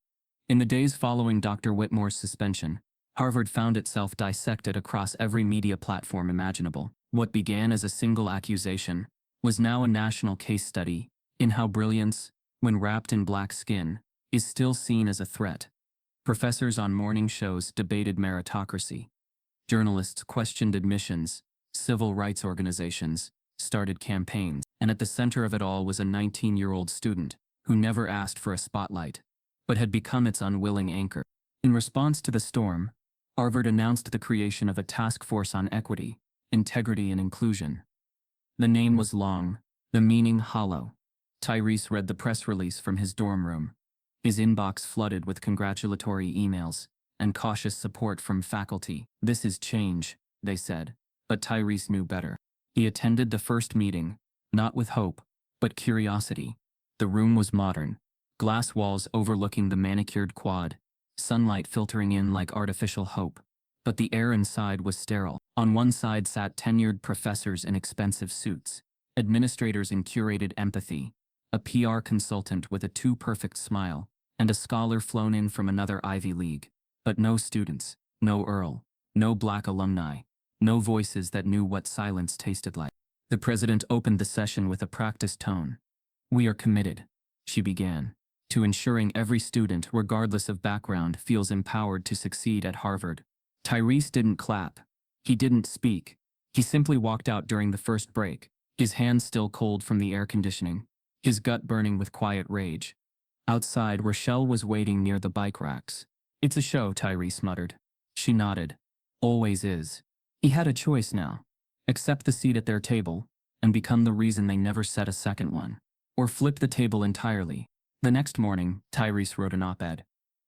In the days following Dr. Whitmore's suspension, Harvard found itself dissected across every media platform imaginable. What began as a single accusation was now a national case study in how brilliance, when wrapped in black skin, is still seen as a threat. Professors on morning shows debated meritocracy. Journalists questioned admissions. Civil rights organizations started campaigns. And at the center of it all was a 19-year-old student who never asked for a spotlight, but had become its unwilling anchor. In response to the storm, Harvard announced the creation of a task force on equity, integrity, and inclusion. The name was long, the meaning hollow. Tyrese read the press release from his dorm room. His inbox flooded with congratulatory emails and cautious support from faculty. "This is change," they said. But Tyrese knew better. He attended the first meeting, not with hope, but curiosity. The room was modern. Glass walls overlooking the manicured quad, sunlight filtering in like artificial hope. But the air inside was sterile. On one side sat tenured professors in expensive suits, administrators in curated empathy, a PR consultant with a too-perfect smile, and a scholar flown in from another Ivy League. But no students, no Earl, no black alumni, no voices that knew what silence tasted like. The president opened the session with a practiced tone. "We are committed," she began, "to ensuring every student, regardless of background, feels empowered to succeed at Harvard." Tyrese didn't clap. He didn't speak. He simply walked out during the first break, his hands still cold from the air conditioning, his gut burning with quiet rage. Outside, Rochelle was waiting near the bike racks. "It's a show," Tyrese muttered. She nodded. "Always is." He had a choice now. Accept the seat at their table, and become the reason they never set a second one. Or flip the table entirely. The next morning, Tyrese wrote an op-ed.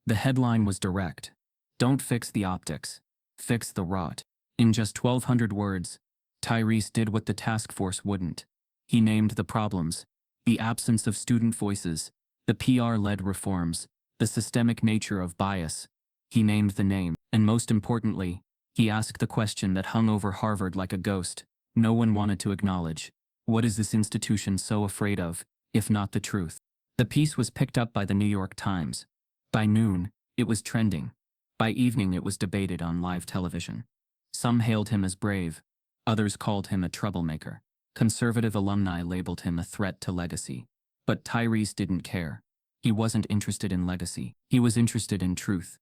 The headline was direct. "Don't fix the optics. Fix the rot." In just 1,200 words, Tyrese did what the task force wouldn't. He named the problems: the absence of student voices, the PR-led reforms, the systemic nature of bias. He named the name, and most importantly, he asked the question that hung over Harvard like a ghost no one wanted to acknowledge. What is this institution so afraid of, if not the truth? The piece was picked up by the New York Times. By noon, it was trending. By evening, it was debated on live television. Some hailed him as brave. Others called him a troublemaker. Conservative alumni labeled him a threat to legacy. But Tyrese didn't care. He wasn't interested in legacy. He was interested in truth.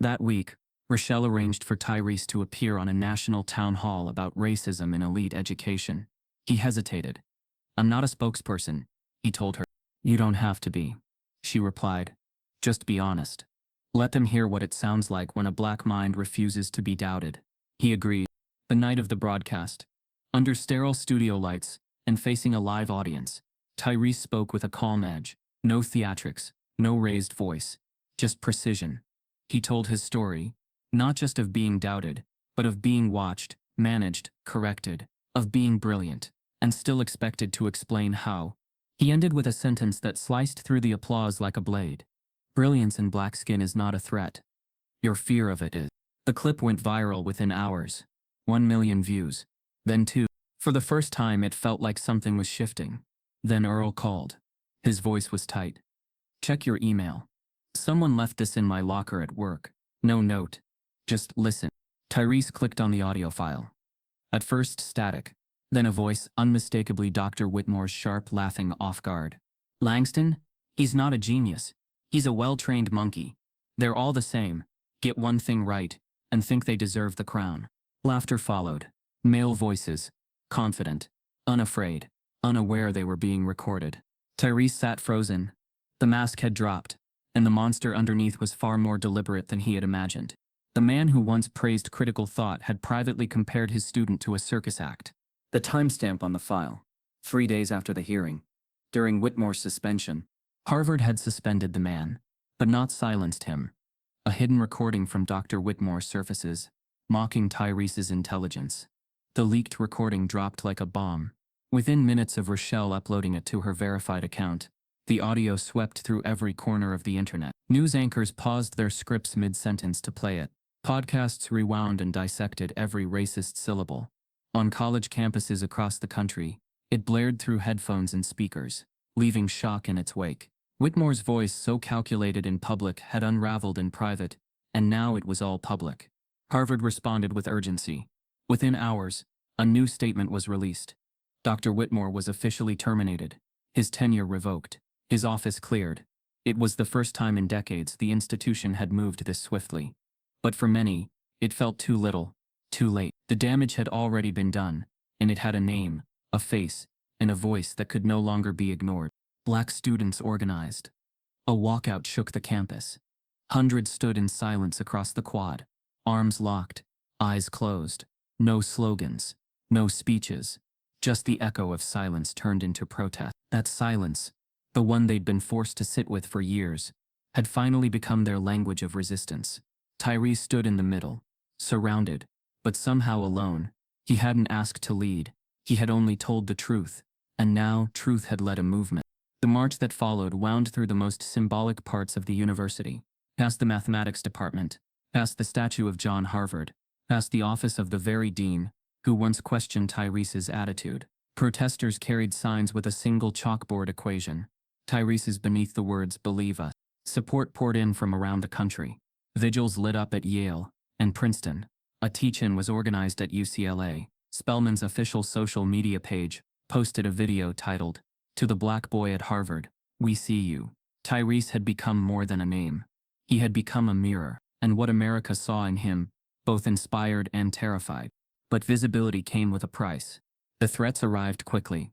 That week, Rochelle arranged for Tyrese to appear on a national town hall about racism in elite education. He hesitated. "I'm not a spokesperson," he told her. "You don't have to be," she replied. "Just be honest. Let them hear what it sounds like when a black mind refuses to be doubted." He agreed. The night of the broadcast, under sterile studio lights and facing a live audience, Tyrese spoke with a calm edge. No theatrics, no raised voice, just precision. He told his story, not just of being doubted, but of being watched, managed, corrected, of being brilliant, and still expected to explain how. He ended with a sentence that sliced through the applause like a blade. "Brilliance in black skin is not a threat. Your fear of it is." The clip went viral within hours. 1 million views. Then 2. For the first time it felt like something was shifting. Then Earl called. His voice was tight. "Check your email. Someone left this in my locker at work. No note. Just listen." Tyrese clicked on the audio file. At first static, then a voice, unmistakably Dr. Whitmore's sharp, laughing off guard. "Langston? He's not a genius. He's a well-trained monkey. They're all the same. Get one thing right, and think they deserve the crown." Laughter followed. Male voices. Confident. Unafraid. Unaware they were being recorded. Tyrese sat frozen. The mask had dropped, and the monster underneath was far more deliberate than he had imagined. The man who once praised critical thought had privately compared his student to a circus act. The timestamp on the file. 3 days after the hearing. During Whitmore's suspension. Harvard had suspended the man, but not silenced him. A hidden recording from Dr. Whitmore surfaces, mocking Tyrese's intelligence. The leaked recording dropped like a bomb. Within minutes of Rochelle uploading it to her verified account, the audio swept through every corner of the internet. News anchors paused their scripts mid-sentence to play it. Podcasts rewound and dissected every racist syllable. On college campuses across the country, it blared through headphones and speakers, leaving shock in its wake. Whitmore's voice, so calculated in public, had unraveled in private, and now it was all public. Harvard responded with urgency. Within hours, a new statement was released. Dr. Whitmore was officially terminated, his tenure revoked, his office cleared. It was the first time in decades the institution had moved this swiftly. But for many, it felt too little, too late. The damage had already been done, and it had a name, a face, and a voice that could no longer be ignored. Black students organized. A walkout shook the campus. Hundreds stood in silence across the quad, arms locked, eyes closed. No slogans, no speeches. Just the echo of silence turned into protest. That silence, the one they'd been forced to sit with for years, had finally become their language of resistance. Tyrese stood in the middle, surrounded, but somehow alone. He hadn't asked to lead. He had only told the truth, and now truth had led a movement. The march that followed wound through the most symbolic parts of the university, past the mathematics department, past the statue of John Harvard, past the office of the very dean, who once questioned Tyrese's attitude. Protesters carried signs with a single chalkboard equation. Tyrese's beneath the words, "Believe us." Support poured in from around the country. Vigils lit up at Yale and Princeton. A teach-in was organized at UCLA. Spelman's official social media page posted a video titled, "To the Black Boy at Harvard, We See You." Tyrese had become more than a name. He had become a mirror, and what America saw in him, both inspired and terrified. But visibility came with a price. The threats arrived quickly.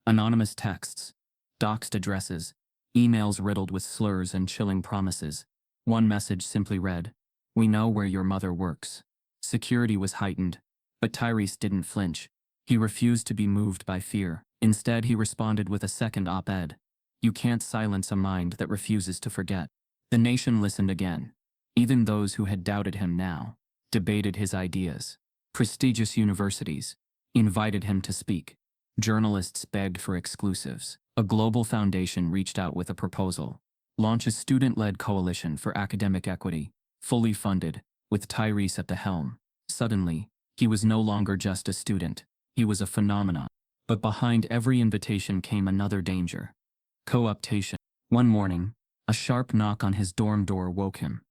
Anonymous texts, doxed addresses, emails riddled with slurs and chilling promises. One message simply read, "We know where your mother works." Security was heightened, but Tyrese didn't flinch. He refused to be moved by fear. Instead, he responded with a second op-ed. "You can't silence a mind that refuses to forget." The nation listened again. Even those who had doubted him now debated his ideas. Prestigious universities invited him to speak. Journalists begged for exclusives. A global foundation reached out with a proposal. Launch a student-led coalition for academic equity, fully funded, with Tyrese at the helm. Suddenly, he was no longer just a student. He was a phenomenon. But behind every invitation came another danger. Co-optation. One morning, a sharp knock on his dorm door woke him.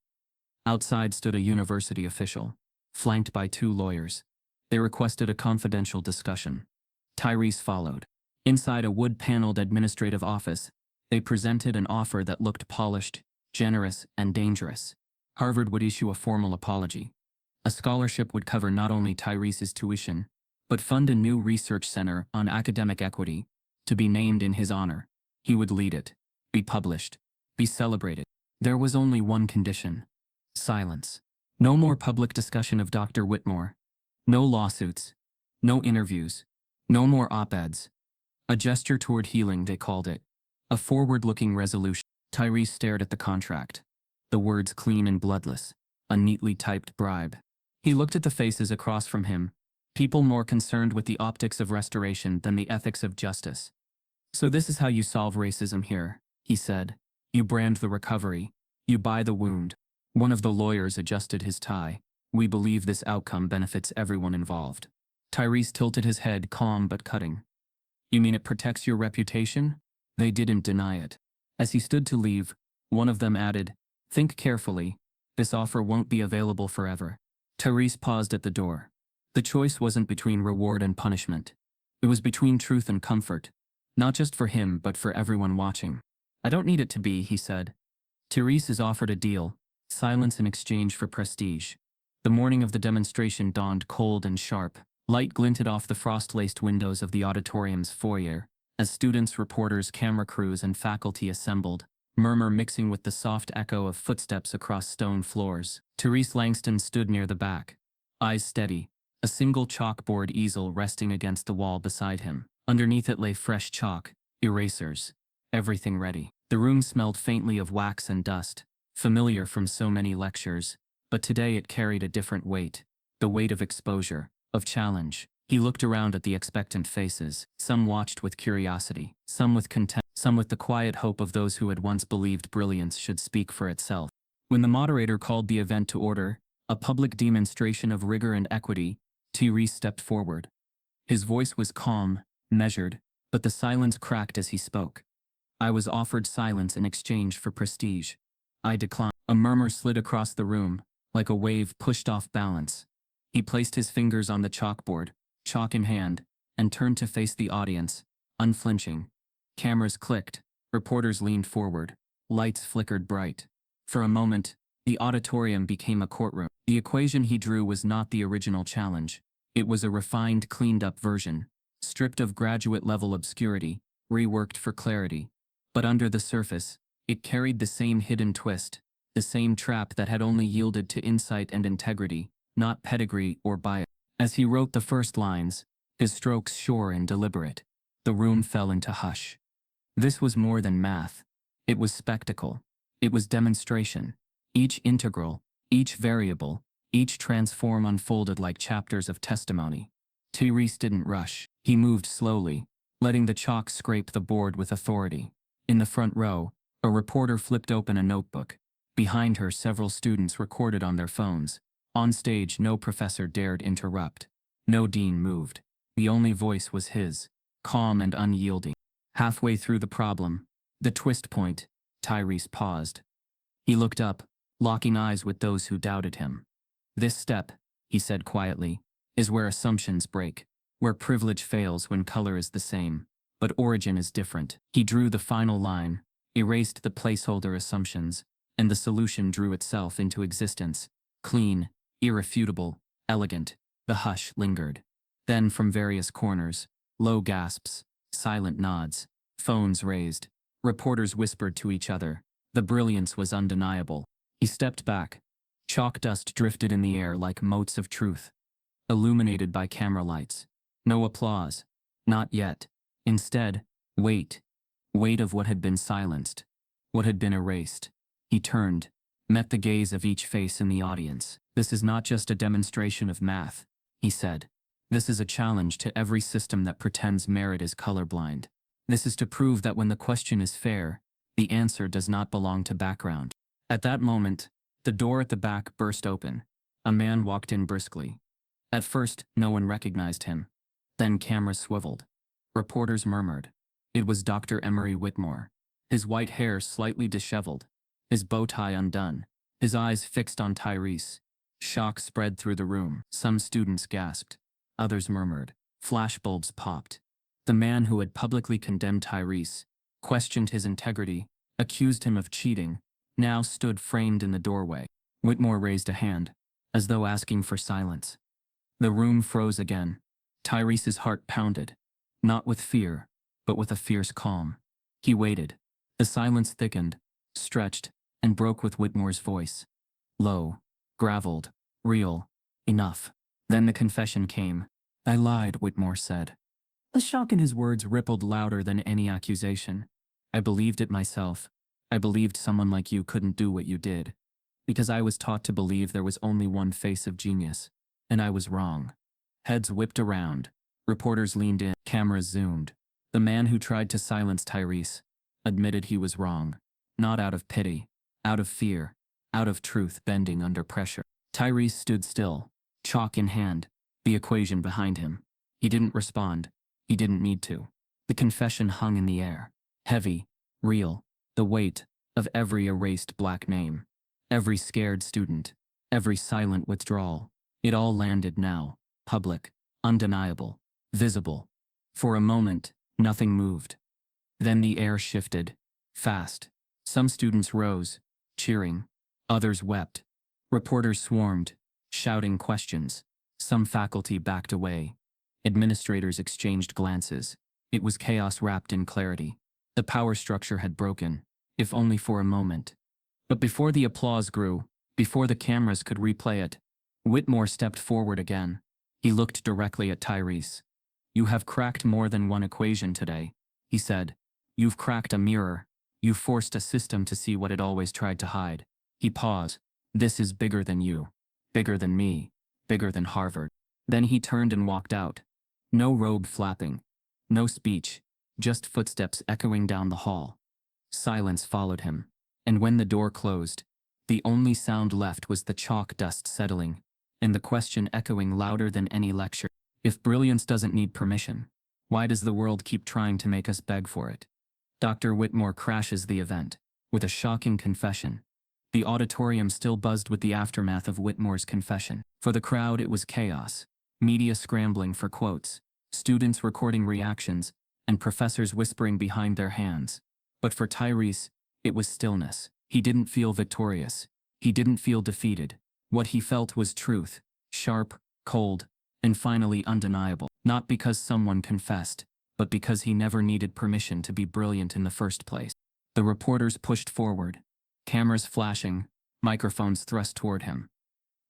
Outside stood a university official, flanked by 2 lawyers. They requested a confidential discussion. Tyrese followed. Inside a wood-paneled administrative office, They presented an offer that looked polished, generous, and dangerous. Harvard would issue a formal apology. A scholarship would cover not only Tyrese's tuition, but fund a new research center on academic equity, to be named in his honor. He would lead it, be published, be celebrated. There was only one condition: silence. No more public discussion of Dr. Whitmore. No lawsuits. No interviews. No more op-eds. A gesture toward healing, they called it. A forward-looking resolution. Tyrese stared at the contract. The words clean and bloodless. A neatly typed bribe. He looked at the faces across from him, people more concerned with the optics of restoration than the ethics of justice. "So this is how you solve racism here," he said. "You brand the recovery. You buy the wound." One of the lawyers adjusted his tie. "We believe this outcome benefits everyone involved." Tyrese tilted his head, calm but cutting. "You mean it protects your reputation?" They didn't deny it. As he stood to leave, one of them added, "Think carefully. This offer won't be available forever." Tyrese paused at the door. The choice wasn't between reward and punishment. It was between truth and comfort. Not just for him, but for everyone watching. "I don't need it to be," he said. Tyrese is offered a deal: silence in exchange for prestige. The morning of the demonstration dawned cold and sharp. Light glinted off the frost-laced windows of the auditorium's foyer, as students, reporters, camera crews, and faculty assembled, murmur mixing with the soft echo of footsteps across stone floors. Tyrese Langston stood near the back, eyes steady, a single chalkboard easel resting against the wall beside him. Underneath it lay fresh chalk, erasers, everything ready. The room smelled faintly of wax and dust, familiar from so many lectures, but today it carried a different weight, the weight of exposure, of challenge. He looked around at the expectant faces. Some watched with curiosity, some with contempt, some with the quiet hope of those who had once believed brilliance should speak for itself. When the moderator called the event to order, a public demonstration of rigor and equity, Tyrese stepped forward. His voice was calm, measured, but the silence cracked as he spoke. "I was offered silence in exchange for prestige. I declined." A murmur slid across the room, like a wave pushed off balance. He placed his fingers on the chalkboard, chalk in hand, and turned to face the audience, unflinching. Cameras clicked, reporters leaned forward, lights flickered bright. For a moment, the auditorium became a courtroom. The equation he drew was not the original challenge. It was a refined, cleaned-up version, stripped of graduate-level obscurity, reworked for clarity. But under the surface, it carried the same hidden twist, the same trap that had only yielded to insight and integrity, not pedigree or bias. As he wrote the first lines, his strokes sure and deliberate, the room fell into hush. This was more than math. It was spectacle. It was demonstration. Each integral, each variable, each transform unfolded like chapters of testimony. Tyrese didn't rush. He moved slowly, letting the chalk scrape the board with authority. In the front row, a reporter flipped open a notebook. Behind her, several students recorded on their phones. On stage, no professor dared interrupt. No dean moved. The only voice was his, calm and unyielding. Halfway through the problem, the twist point, Tyrese paused. He looked up, locking eyes with those who doubted him. "This step," he said quietly, "is where assumptions break, where privilege fails when color is the same, but origin is different." He drew the final line, erased the placeholder assumptions, and the solution drew itself into existence, clean, irrefutable, elegant. The hush lingered. Then from various corners, low gasps, silent nods, phones raised, reporters whispered to each other. The brilliance was undeniable. He stepped back. Chalk dust drifted in the air like motes of truth, illuminated by camera lights. No applause. Not yet. Instead, wait. Weight of what had been silenced, what had been erased. He turned, met the gaze of each face in the audience. "This is not just a demonstration of math," he said. "This is a challenge to every system that pretends merit is colorblind. This is to prove that when the question is fair, the answer does not belong to background." At that moment, the door at the back burst open. A man walked in briskly. At first, no one recognized him. Then cameras swiveled. Reporters murmured. It was Dr. Emery Whitmore. His white hair slightly disheveled, his bow tie undone, his eyes fixed on Tyrese. Shock spread through the room. Some students gasped. Others murmured. Flashbulbs popped. The man who had publicly condemned Tyrese, questioned his integrity, accused him of cheating, now stood framed in the doorway. Whitmore raised a hand, as though asking for silence. The room froze again. Tyrese's heart pounded, not with fear, but with a fierce calm. He waited. The silence thickened, stretched, and broke with Whitmore's voice. Low, graveled, real, enough. Then the confession came. I lied, Whitmore said. The shock in his words rippled louder than any accusation. I believed it myself. I believed someone like you couldn't do what you did. Because I was taught to believe there was only one face of genius. And I was wrong. Heads whipped around. Reporters leaned in. Cameras zoomed. The man who tried to silence Tyrese admitted he was wrong. Not out of pity. Out of fear. Out of truth bending under pressure. Tyrese stood still, chalk in hand, the equation behind him. He didn't respond. He didn't need to. The confession hung in the air. Heavy, real, the weight of every erased black name. Every scared student. Every silent withdrawal. It all landed now. Public. Undeniable. Visible. For a moment, nothing moved. Then the air shifted. Fast. Some students rose, cheering. Others wept. Reporters swarmed, shouting questions. Some faculty backed away. Administrators exchanged glances. It was chaos wrapped in clarity. The power structure had broken, if only for a moment. But before the applause grew, before the cameras could replay it, Whitmore stepped forward again. He looked directly at Tyrese. You have cracked more than one equation today, he said. You've cracked a mirror. You've forced a system to see what it always tried to hide. He paused. This is bigger than you. Bigger than me. Bigger than Harvard. Then he turned and walked out. No robe flapping. No speech. Just footsteps echoing down the hall. Silence followed him. And when the door closed, the only sound left was the chalk dust settling, and the question echoing louder than any lecture. If brilliance doesn't need permission, why does the world keep trying to make us beg for it? Dr. Whitmore crashes the event, with a shocking confession. The auditorium still buzzed with the aftermath of Whitmore's confession. For the crowd, it was chaos. Media scrambling for quotes, students recording reactions, and professors whispering behind their hands. But for Tyrese, it was stillness. He didn't feel victorious. He didn't feel defeated. What he felt was truth, sharp, cold, and finally undeniable. Not because someone confessed, but because he never needed permission to be brilliant in the first place. The reporters pushed forward, cameras flashing, microphones thrust toward him.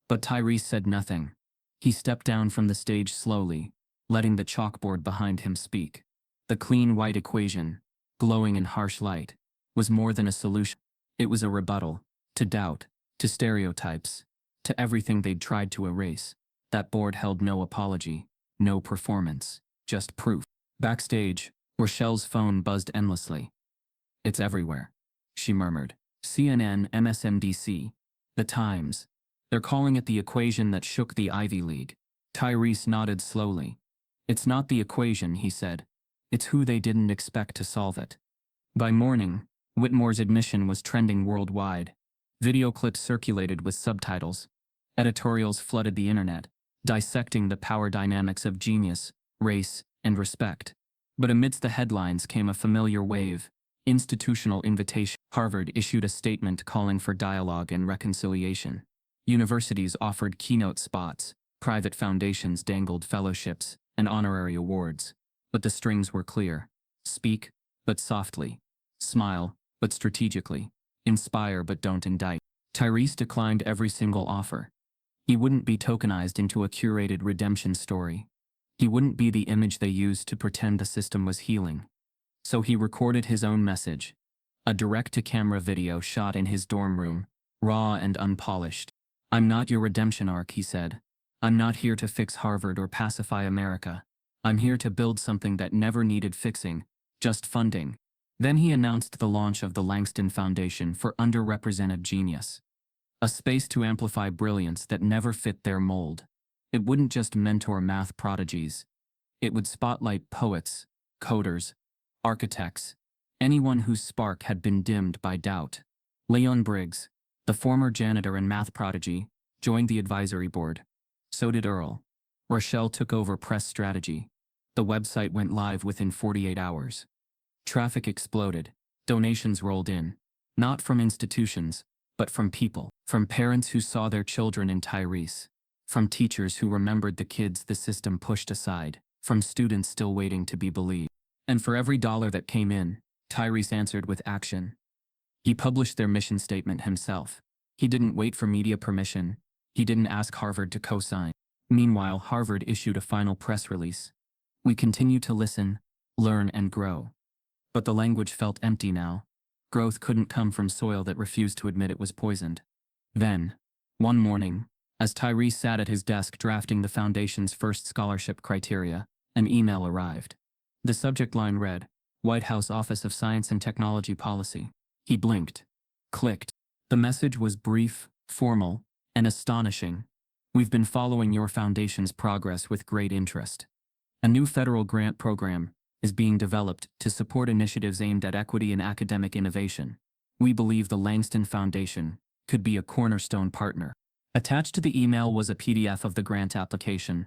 But Tyrese said nothing. He stepped down from the stage slowly, letting the chalkboard behind him speak. The clean white equation, glowing in harsh light, was more than a solution. It was a rebuttal, to doubt, to stereotypes, to everything they'd tried to erase. That board held no apology, no performance, just proof. Backstage, Rochelle's phone buzzed endlessly. It's everywhere, she murmured. CNN, MSNBC, The Times. They're calling it the equation that shook the Ivy League. Tyrese nodded slowly. It's not the equation, he said. It's who they didn't expect to solve it. By morning, Whitmore's admission was trending worldwide. Video clips circulated with subtitles. Editorials flooded the internet, dissecting the power dynamics of genius, race, and respect. But amidst the headlines came a familiar wave. Institutional invitation. Harvard issued a statement calling for dialogue and reconciliation. Universities offered keynote spots. Private foundations dangled fellowships and honorary awards. But the strings were clear. Speak, but softly. Smile, but strategically. Inspire, but don't indict. Tyrese declined every single offer. He wouldn't be tokenized into a curated redemption story. He wouldn't be the image they used to pretend the system was healing. So he recorded his own message. A direct-to-camera video shot in his dorm room, raw and unpolished. I'm not your redemption arc, he said. I'm not here to fix Harvard or pacify America. I'm here to build something that never needed fixing, just funding. Then he announced the launch of the Langston Foundation for Underrepresented Genius. A space to amplify brilliance that never fit their mold. It wouldn't just mentor math prodigies. It would spotlight poets, coders, architects, anyone whose spark had been dimmed by doubt. Leon Briggs, the former janitor and math prodigy, joined the advisory board. So did Earl. Rochelle took over press strategy. The website went live within 48 hours. Traffic exploded. Donations rolled in. Not from institutions, but from people. From parents who saw their children in Tyrese. From teachers who remembered the kids the system pushed aside. From students still waiting to be believed. And for every dollar that came in, Tyrese answered with action. He published their mission statement himself. He didn't wait for media permission. He didn't ask Harvard to co-sign. Meanwhile, Harvard issued a final press release. We continue to listen, learn, and grow. But the language felt empty now. Growth couldn't come from soil that refused to admit it was poisoned. Then, one morning, as Tyrese sat at his desk drafting the Foundation's first scholarship criteria, an email arrived. The subject line read, White House Office of Science and Technology Policy. He blinked. Clicked. The message was brief, formal, and astonishing. We've been following your foundation's progress with great interest. A new federal grant program is being developed to support initiatives aimed at equity and academic innovation. We believe the Langston Foundation could be a cornerstone partner. Attached to the email was a PDF of the grant application,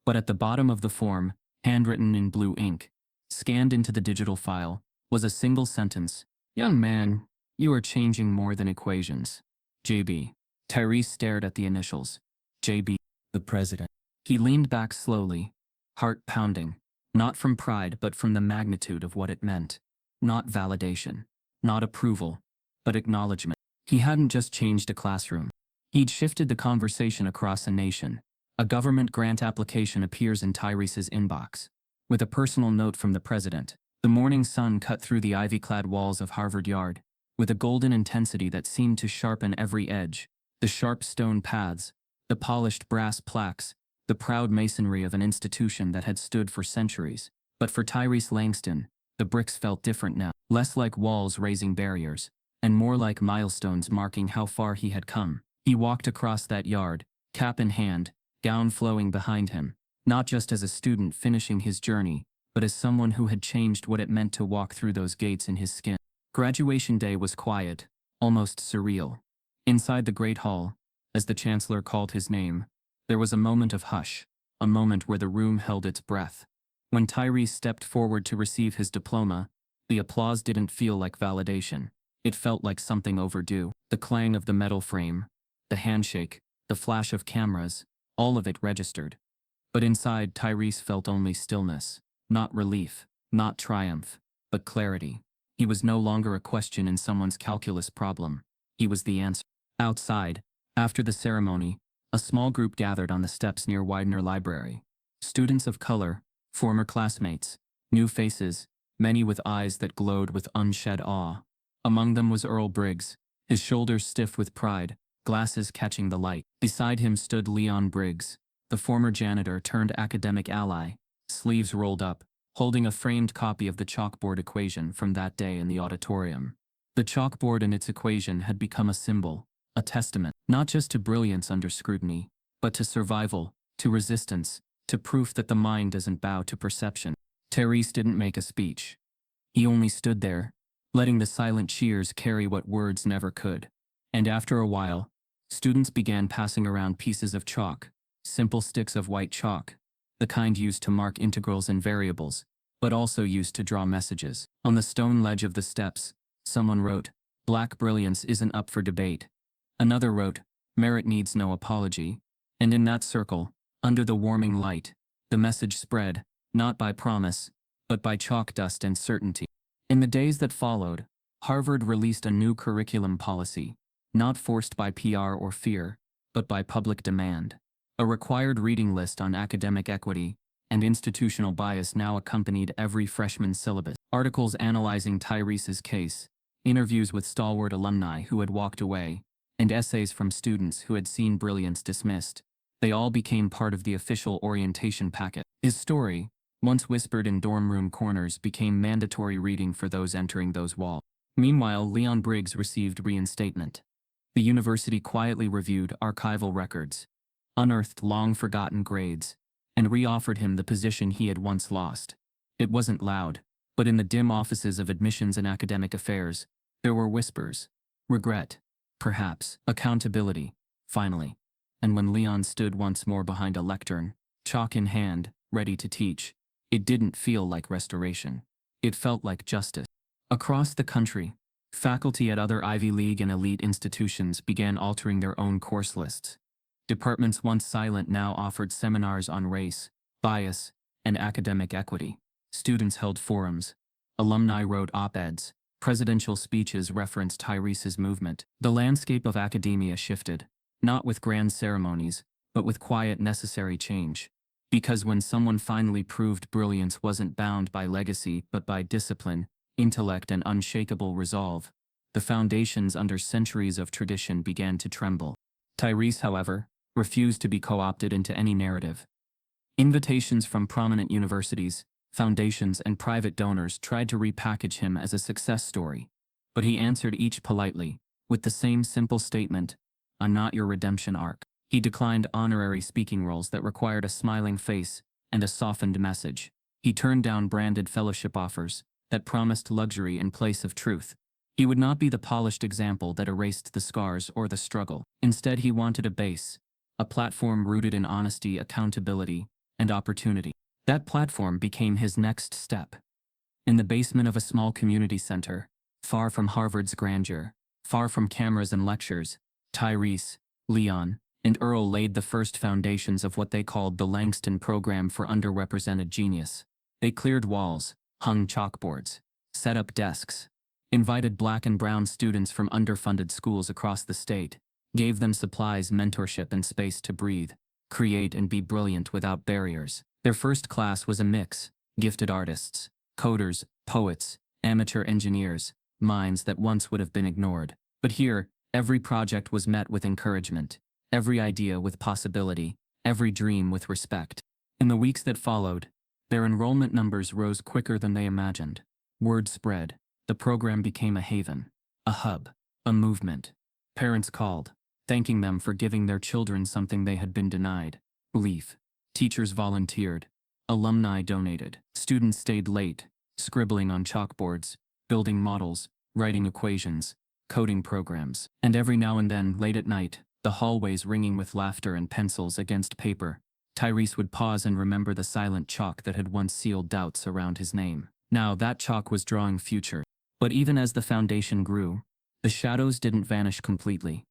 but at the bottom of the form, handwritten in blue ink, scanned into the digital file, was a single sentence. Young man, you are changing more than equations. JB. Tyrese stared at the initials. JB, the president. He leaned back slowly, heart pounding, not from pride but from the magnitude of what it meant. Not validation, not approval, but acknowledgement. He hadn't just changed a classroom. He'd shifted the conversation across a nation. A government grant application appears in Tyrese's inbox, with a personal note from the president. The morning sun cut through the ivy-clad walls of Harvard Yard, with a golden intensity that seemed to sharpen every edge. The sharp stone paths, the polished brass plaques, the proud masonry of an institution that had stood for centuries. But for Tyrese Langston, the bricks felt different now, less like walls raising barriers, and more like milestones marking how far he had come. He walked across that yard, cap in hand, gown flowing behind him, not just as a student finishing his journey, but as someone who had changed what it meant to walk through those gates in his skin. Graduation day was quiet, almost surreal. Inside the Great Hall, as the chancellor called his name, there was a moment of hush, a moment where the room held its breath. When Tyrese stepped forward to receive his diploma, the applause didn't feel like validation. It felt like something overdue. The clang of the metal frame, the handshake, the flash of cameras, all of it registered. But inside, Tyrese felt only stillness, not relief, not triumph, but clarity. He was no longer a question in someone's calculus problem. He was the answer. Outside, after the ceremony, a small group gathered on the steps near Widener Library. Students of color, former classmates, new faces, many with eyes that glowed with unshed awe. Among them was Earl Briggs, his shoulders stiff with pride, glasses catching the light. Beside him stood Leon Briggs, the former janitor turned academic ally, sleeves rolled up, holding a framed copy of the chalkboard equation from that day in the auditorium. The chalkboard and its equation had become a symbol, a testament, not just to brilliance under scrutiny, but to survival, to resistance, to proof that the mind doesn't bow to perception. Tyrese didn't make a speech. He only stood there, letting the silent cheers carry what words never could. And after a while, students began passing around pieces of chalk, simple sticks of white chalk, the kind used to mark integrals and variables, but also used to draw messages. On the stone ledge of the steps, someone wrote, "Black brilliance isn't up for debate." Another wrote, "Merit needs no apology." And in that circle, under the warming light, the message spread, not by promise, but by chalk dust and certainty. In the days that followed, Harvard released a new curriculum policy, not forced by PR or fear, but by public demand. A required reading list on academic equity and institutional bias now accompanied every freshman syllabus. Articles analyzing Tyrese's case, interviews with stalwart alumni who had walked away, and essays from students who had seen brilliance dismissed. They all became part of the official orientation packet. His story, once whispered in dorm room corners, became mandatory reading for those entering those walls. Meanwhile, Leon Briggs received reinstatement. The university quietly reviewed archival records, unearthed long-forgotten grades, and re-offered him the position he had once lost. It wasn't loud, but in the dim offices of admissions and academic affairs, there were whispers. Regret. Perhaps. Accountability. Finally. And when Leon stood once more behind a lectern, chalk in hand, ready to teach, it didn't feel like restoration. It felt like justice. Across the country, faculty at other Ivy League and elite institutions began altering their own course lists. Departments once silent now offered seminars on race, bias, and academic equity. Students held forums. Alumni wrote op-eds. Presidential speeches referenced Tyrese's movement. The landscape of academia shifted, not with grand ceremonies, but with quiet necessary change. Because when someone finally proved brilliance wasn't bound by legacy but by discipline, intellect, and unshakable resolve, the foundations under centuries of tradition began to tremble. Tyrese, however, refused to be co-opted into any narrative. Invitations from prominent universities, foundations, and private donors tried to repackage him as a success story, but he answered each politely, with the same simple statement, "I'm not your redemption arc." He declined honorary speaking roles that required a smiling face and a softened message. He turned down branded fellowship offers that promised luxury in place of truth. He would not be the polished example that erased the scars or the struggle. Instead, he wanted a base, a platform rooted in honesty, accountability, and opportunity. That platform became his next step. In the basement of a small community center, far from Harvard's grandeur, far from cameras and lectures, Tyrese, Leon, and Earl laid the first foundations of what they called the Langston Program for Underrepresented Genius. They cleared walls, hung chalkboards, set up desks, invited black and brown students from underfunded schools across the state, gave them supplies, mentorship, and space to breathe, create, and be brilliant without barriers. Their first class was a mix: gifted artists, coders, poets, amateur engineers, minds that once would have been ignored. But here, every project was met with encouragement, every idea with possibility, every dream with respect. In the weeks that followed, their enrollment numbers rose quicker than they imagined. Word spread. The program became a haven, a hub, a movement. Parents called, thanking them for giving their children something they had been denied: belief. Teachers volunteered. Alumni donated. Students stayed late, scribbling on chalkboards, building models, writing equations, coding programs. And every now and then, late at night, the hallways ringing with laughter and pencils against paper, Tyrese would pause and remember the silent chalk that had once sealed doubts around his name. Now that chalk was drawing future. But even as the foundation grew, the shadows didn't vanish completely.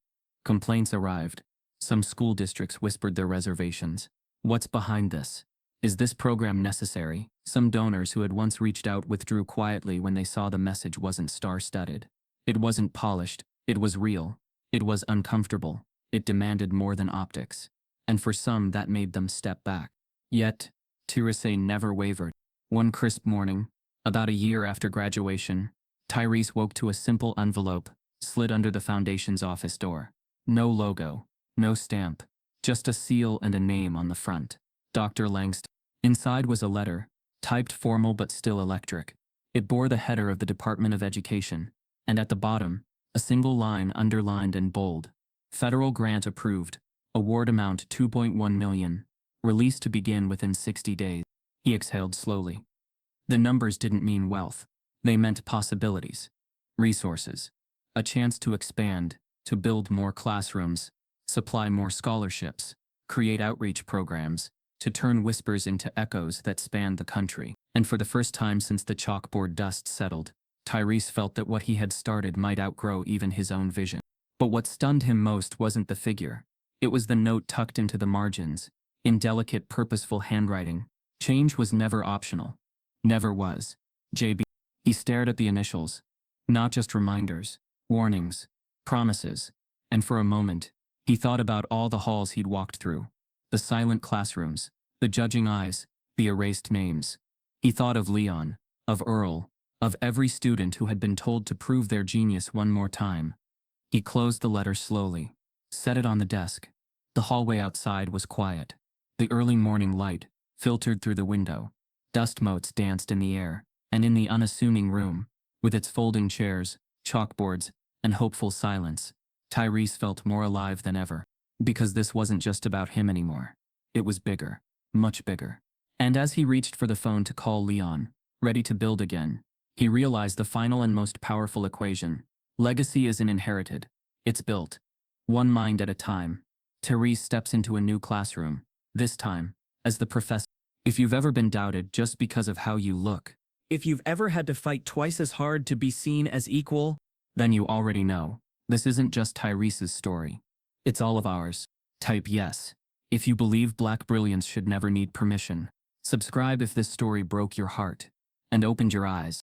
Complaints arrived. Some school districts whispered their reservations. What's behind this? Is this program necessary? Some donors who had once reached out withdrew quietly when they saw the message wasn't star-studded. It wasn't polished. It was real. It was uncomfortable. It demanded more than optics. And for some, that made them step back. Yet, Tyrese never wavered. One crisp morning, about a year after graduation, Tyrese woke to a simple envelope slid under the foundation's office door. No logo, no stamp, just a seal and a name on the front. Dr. Langston. Inside was a letter, typed formal but still electric. It bore the header of the Department of Education, and at the bottom, a single line underlined in bold: federal grant approved, award amount $2.1 million, release to begin within 60 days. He exhaled slowly. The numbers didn't mean wealth. They meant possibilities, resources, a chance to expand, to build more classrooms, supply more scholarships, create outreach programs, to turn whispers into echoes that spanned the country. And for the first time since the chalkboard dust settled, Tyrese felt that what he had started might outgrow even his own vision. But what stunned him most wasn't the figure. It was the note tucked into the margins, in delicate, purposeful handwriting. Change was never optional. Never was. JB. He stared at the initials. Not just reminders, warnings, promises. And for a moment, he thought about all the halls he'd walked through. The silent classrooms, the judging eyes, the erased names. He thought of Leon, of Earl, of every student who had been told to prove their genius one more time. He closed the letter slowly, set it on the desk. The hallway outside was quiet. The early morning light filtered through the window. Dust motes danced in the air, and in the unassuming room, with its folding chairs, chalkboards, and hopeful silence, Tyrese felt more alive than ever. Because this wasn't just about him anymore. It was bigger, much bigger. And as he reached for the phone to call Leon, ready to build again, he realized the final and most powerful equation. Legacy isn't inherited. It's built. One mind at a time. Tyrese steps into a new classroom, this time, as the professor. If you've ever been doubted just because of how you look, If you've ever had to fight twice as hard to be seen as equal, Then you already know. This isn't just Tyrese's story. It's all of ours. Type yes if you believe black brilliance should never need permission. Subscribe if this story broke your heart and opened your eyes.